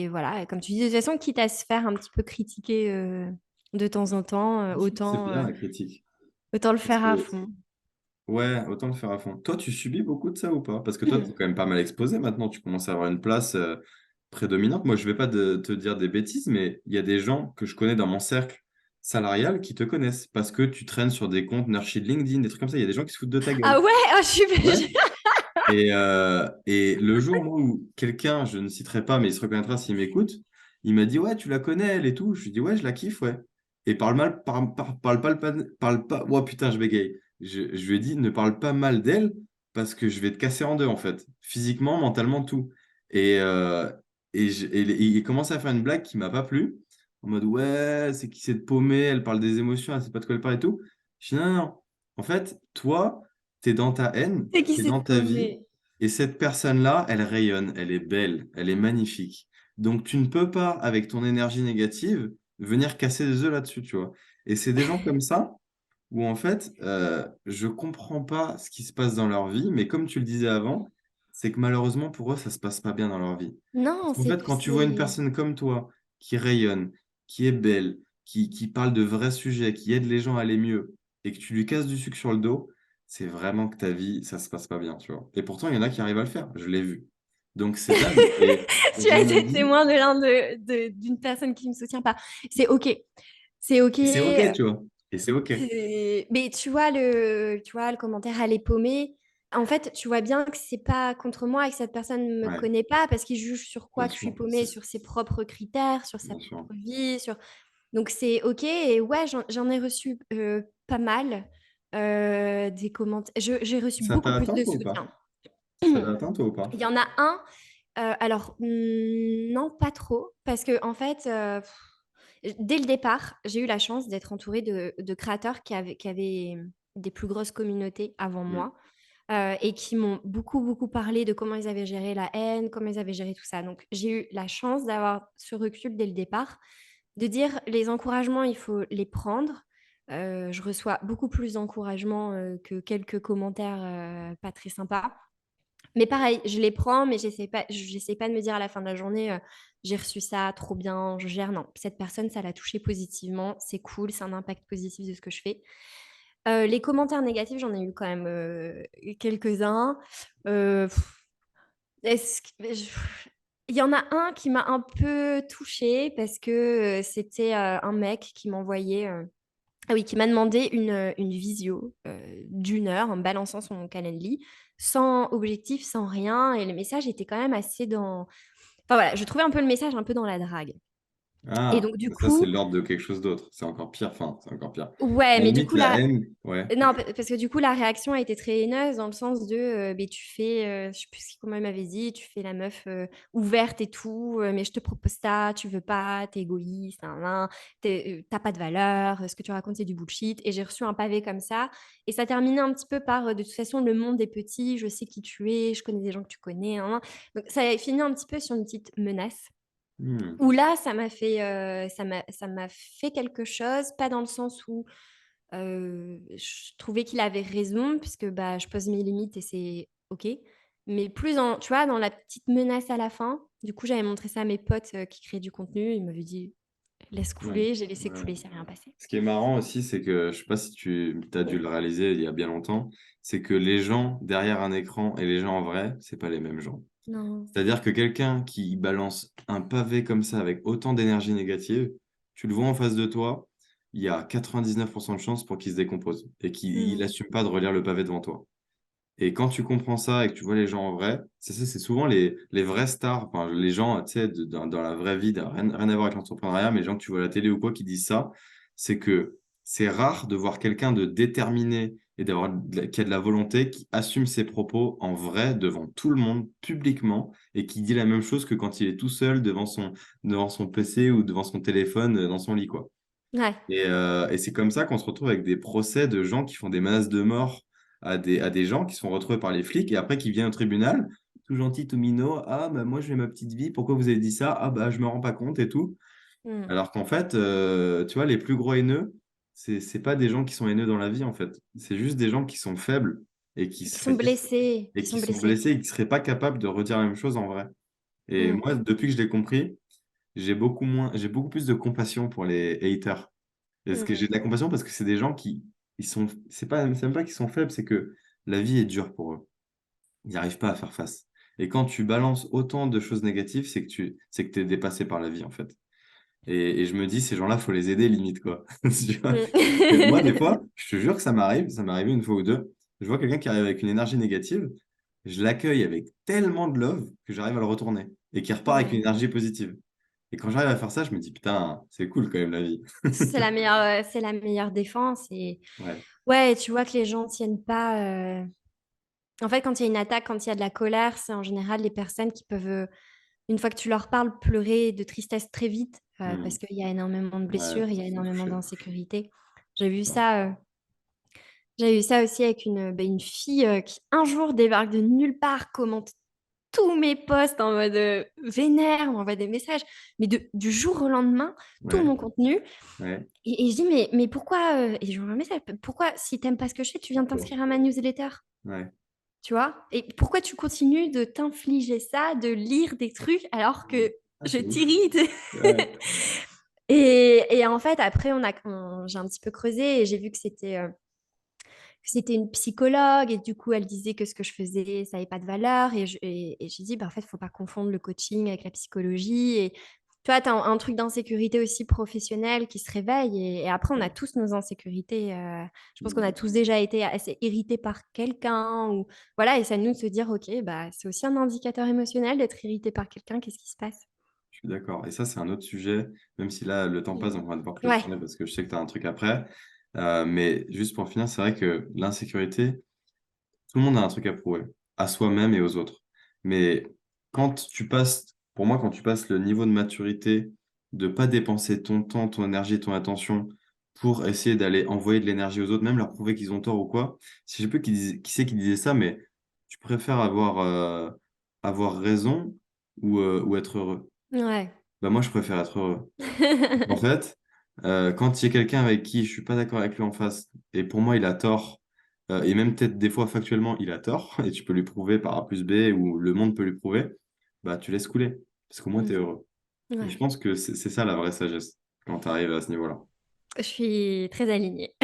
voilà, et comme tu dis, de toute façon, quitte à se faire un petit peu critiquer de temps en temps, Franchement, c'est bien la critique. autant le Parce faire à que, fond. ouais, autant le faire à fond. Toi, tu subis beaucoup de ça ou pas? Parce que toi, tu es quand même pas mal exposé maintenant. Tu commences à avoir une place prédominante. Moi, je vais pas te dire des bêtises, mais il y a des gens que je connais dans mon cercle salarial qui te connaissent parce que tu traînes sur des comptes nurture LinkedIn, des trucs comme ça. Il y a des gens qui se foutent de ta Ah gueule. ouais? Ah, je suis Ouais. Et le jour moi, où quelqu'un, je ne citerai pas, mais il se reconnaîtra s'il m'écoute, il m'a dit, ouais, tu la connais, elle et tout. Je lui dis, ouais, je la kiffe, ouais. Et parle mal, parle pas, oh putain, je bégaye. Je lui ai dit, ne parle pas mal d'elle parce que je vais te casser en deux, en fait. Physiquement, mentalement, tout. Et il commence à faire une blague qui m'a pas plu. En mode, ouais, c'est qui s'est paumé, elle parle des émotions, elle sait pas de quoi elle parle et tout. Je dis, non, non, non. En fait, toi, t'es dans ta haine, sais qui t'es s'est dans ta vie. paumé. Et cette personne-là, elle rayonne, elle est belle, elle est magnifique. Donc tu ne peux pas, avec ton énergie négative, venir casser des œufs là-dessus, tu vois. Et c'est des gens comme ça où en fait, je comprends pas ce qui se passe dans leur vie, mais comme tu le disais avant, c'est que malheureusement pour eux, ça se passe pas bien dans leur vie. Non, Parce qu'en fait, quand tu vois une c'est. personne comme toi, qui rayonne, qui est belle, qui parle de vrais sujets, qui aide les gens à aller mieux, et que tu lui casses du sucre sur le dos, c'est vraiment que ta vie, ça se passe pas bien, tu vois. Et pourtant, il y en a qui arrivent à le faire, je l'ai vu. Donc, c'est dingue. Et Tu je as me été dis, témoin de d'une personne qui ne me soutient pas. C'est OK. C'est OK. et c'est OK, tu vois. Et c'est OK. Mais tu vois, le commentaire, elle est paumée. En fait, tu vois bien que c'est pas contre moi et que cette personne ne me Ouais, connaît pas parce qu'il juge sur bien quoi que je suis sûr. paumée, sur ses propres critères, sur sa Bien sûr. propre vie, sur. Donc c'est OK. Et ouais, j'en ai reçu pas mal des commentaires. J'ai reçu Ça beaucoup t'a plus atteint, de toi, ou pas? soutien. Ça t'a atteint, toi, ou pas? Il y en a un. Alors, non, pas trop, parce que en fait, dès le départ, j'ai eu la chance d'être entourée de créateurs qui avaient des plus grosses communautés avant Mm. moi et qui m'ont beaucoup, beaucoup parlé de comment ils avaient géré la haine, comment ils avaient géré tout ça. Donc, j'ai eu la chance d'avoir ce recul dès le départ, de dire les encouragements, il faut les prendre. Je reçois beaucoup plus d'encouragements que quelques commentaires pas très sympas. Mais pareil, je les prends, mais j'essaie pas de me dire à la fin de la journée, j'ai reçu ça, trop bien, je gère. Non, cette personne, ça l'a touché positivement, c'est cool, c'est un impact positif de ce que je fais. Les commentaires négatifs, j'en ai eu quand même quelques-uns. Euh, il y en a un qui m'a un peu touchée parce que c'était un mec qui m'envoyait. Ah oui, qui m'a demandé une visio d'1 heure en me balançant son Calendly, sans objectif, sans rien. Et le message était quand même assez dans. Enfin voilà, je trouvais un peu le message un peu dans la drague. Et Ah, donc du ça, c'est coup, l'ordre de quelque chose d'autre. C'est encore pire. Enfin, c'est encore pire. ouais, À la mais du limite, coup la là, haine, ouais. non, parce que du coup, la réaction a été très haineuse dans le sens de, mais tu fais, je sais plus comment il m'avait dit, tu fais la meuf ouverte et tout, mais je te propose ça, tu veux pas, t'es égoïste, nan, nan, t'as pas de valeur, ce que tu racontes c'est du bullshit. Et j'ai reçu un pavé comme ça. Et ça terminait un petit peu par, de toute façon, le monde est petit, je sais qui tu es, je connais des gens que tu connais, nan, nan. Donc ça a fini un petit peu sur une petite menace. Hmm. Où là, ça m'a fait quelque chose, pas dans le sens où je trouvais qu'il avait raison, puisque bah, je pose mes limites et c'est OK. Mais plus tu vois, dans la petite menace à la fin. Du coup, j'avais montré ça à mes potes qui créaient du contenu. Ils m'avaient dit, laisse Ouais. couler. J'ai laissé Ouais. couler, ça s'est rien passé. Ce qui est marrant aussi, c'est que, je sais pas si tu as dû le réaliser il y a bien longtemps, c'est que les gens derrière un écran et les gens en vrai, c'est pas les mêmes gens. Non. C'est-à-dire que quelqu'un qui balance un pavé comme ça avec autant d'énergie négative, tu le vois en face de toi, il y a 99% de chances pour qu'il se décompose et qu'il Mm. n'assume pas de relire le pavé devant toi. Et quand tu comprends ça et que tu vois les gens en vrai, c'est ça, c'est souvent les vrais stars, enfin, les gens, tu sais, dans la vraie vie, rien à voir avec l'entrepreneuriat, mais les gens que tu vois à la télé ou quoi qui disent ça, c'est que c'est rare de voir quelqu'un de déterminé et qui a de la volonté, qui assume ses propos en vrai devant tout le monde, publiquement, et qui dit la même chose que quand il est tout seul devant son PC ou devant son téléphone dans son lit, quoi. Ouais. Et c'est comme ça qu'on se retrouve avec des procès de gens qui font des menaces de mort à des gens qui sont retrouvés par les flics et après qui viennent au tribunal, tout gentil, tout minot. Ah, bah, moi, je vais ma petite vie. Pourquoi vous avez dit ça? Ah, bah, je me rends pas compte et tout. Mm. Alors qu'en fait, tu vois, les plus gros haineux, c'est pas des gens qui sont haineux dans la vie, en fait. C'est juste des gens qui sont faibles et qui Qui sont seraient, blessés. et Qui qui sont sont blessés. blessés et qui seraient pas capables de redire la même chose en vrai. Et Mm. moi, depuis que je l'ai compris, j'ai beaucoup plus de compassion pour les haters. Parce que Mm. j'ai de la compassion parce que c'est des gens qui, c'est même pas qu'ils sont faibles, c'est que la vie est dure pour eux. Ils n'arrivent pas à faire face. Et quand tu balances autant de choses négatives, c'est que tu es dépassé par la vie, en fait. Et je me dis, ces gens-là, faut les aider limite, quoi. Tu vois. Et moi, des Mm. fois, je te jure que ça m'est arrivé une fois ou deux. Je vois quelqu'un qui arrive avec une énergie négative, je l'accueille avec tellement de love que j'arrive à le retourner et qui repart avec une Ouais. énergie positive. Et quand j'arrive à faire ça, je me dis, putain, c'est cool quand même la vie. C'est la meilleure défense. Et Ouais. ouais, tu vois que les gens tiennent pas. En fait, quand il y a une attaque, quand il y a de la colère, c'est en général les personnes qui peuvent, une fois que tu leur parles, pleurer de tristesse très vite Hmm. parce qu'il y a énormément de Ouais, blessures, il y a ça me énormément touchait. d'insécurité. J'ai vu Non. ça, j'ai eu ça aussi avec une fille qui un jour débarque de nulle part, commente tous mes posts en mode vénère, m'envoie des messages, mais du jour au lendemain, tout Ouais, mon contenu. ouais. Et je dis, mais pourquoi et je lui envoie un message, pourquoi, si t'aimes pas ce que je fais, tu viens de Bon. t'inscrire à ma newsletter? Ouais. Tu vois? Et pourquoi tu continues de t'infliger ça, de lire des trucs alors que Ah, je c'est ouf. t'irrite? Ouais. Et en fait, après, j'ai un petit peu creusé et j'ai vu que c'était une psychologue et du coup, elle disait que ce que je faisais, ça n'avait pas de valeur. Et j'ai dit, bah, en fait, il ne faut pas confondre le coaching avec la psychologie. Et tu vois, tu as un truc d'insécurité aussi professionnelle qui se réveille. Et après, on a tous nos insécurités. Je pense qu'on a tous déjà été assez irrités par quelqu'un. Ou... Voilà, et c'est à nous de se dire, OK, bah, c'est aussi un indicateur émotionnel d'être irrité par quelqu'un. Qu'est-ce qui se passe? Je suis d'accord. Et ça, c'est un autre sujet, même si là, le temps passe, Mm. donc on va devoir Ouais. clôturer parce que je sais que tu as un truc après. Mais juste pour finir, c'est vrai que l'insécurité, tout le monde a un truc à prouver, à soi-même et aux autres. Mais pour moi, quand tu passes le niveau de maturité de pas dépenser ton temps, ton énergie, ton attention pour essayer d'aller envoyer de l'énergie aux autres, même leur prouver qu'ils ont tort ou quoi, je sais plus qui c'est qui disait ça, mais tu préfères avoir raison ou être heureux. Ouais. Bah, moi, je préfère être heureux. En fait, quand il y a quelqu'un avec qui je suis pas d'accord avec lui en face, et pour moi il a tort, et même peut-être des fois factuellement il a tort, et tu peux lui prouver par A plus B, ou le monde peut lui prouver, bah tu laisses couler, parce qu'au moins tu es Mm. heureux. Et je Ouais. pense que c'est ça la vraie sagesse, quand tu arrives à ce niveau-là. Je suis très alignée.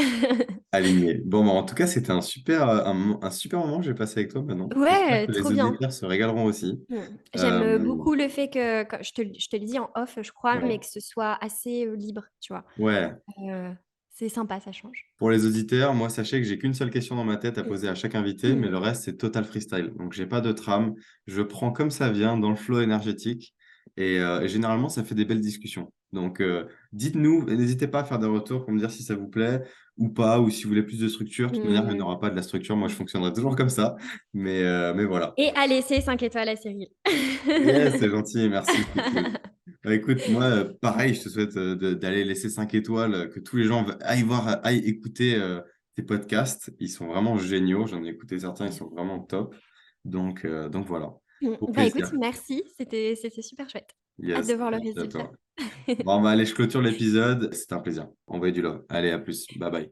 Aligné. Bon, bah, en tout cas, c'était un super moment que j'ai passé avec toi maintenant. J'espère Ouais, que trop les bien. auditeurs se régaleront aussi. Mm. J'aime Euh, beaucoup le fait que, je te le dis en off, je crois, mais ouais. que ce soit assez libre, tu vois. Ouais. Euh, c'est sympa, ça change. Pour les auditeurs, moi, sachez que j'ai qu'une seule question dans ma tête à poser à chaque invité, mais le Mm. reste, c'est total freestyle. Donc, j'ai pas de trame. Je prends comme ça vient, dans le flow énergétique. Et généralement, ça fait des belles discussions. Donc, dites-nous, et n'hésitez pas à faire des retours pour me dire si ça vous plaît ou pas, ou si vous voulez plus de structure. De toute manière, il n'y Mm. aura pas de la structure. Moi, je fonctionnerai toujours comme ça. Mais voilà. Et à laisser 5 étoiles à Cyril. Yes, c'est gentil, merci, c'est cool. Bah, écoute, moi, pareil, je te souhaite d'aller laisser 5 étoiles, que tous les gens aillent voir, aillent écouter tes podcasts. Ils sont vraiment géniaux. J'en ai écouté certains, ils sont vraiment top. Donc voilà, au Bah écoute, plaisir. merci, c'était super chouette. Hâte Yes, de voir le merci à résultat. toi. Bon, bah, allez, je clôture l'épisode. C'était un plaisir. Envoyez du love. Allez, à plus. Bye bye.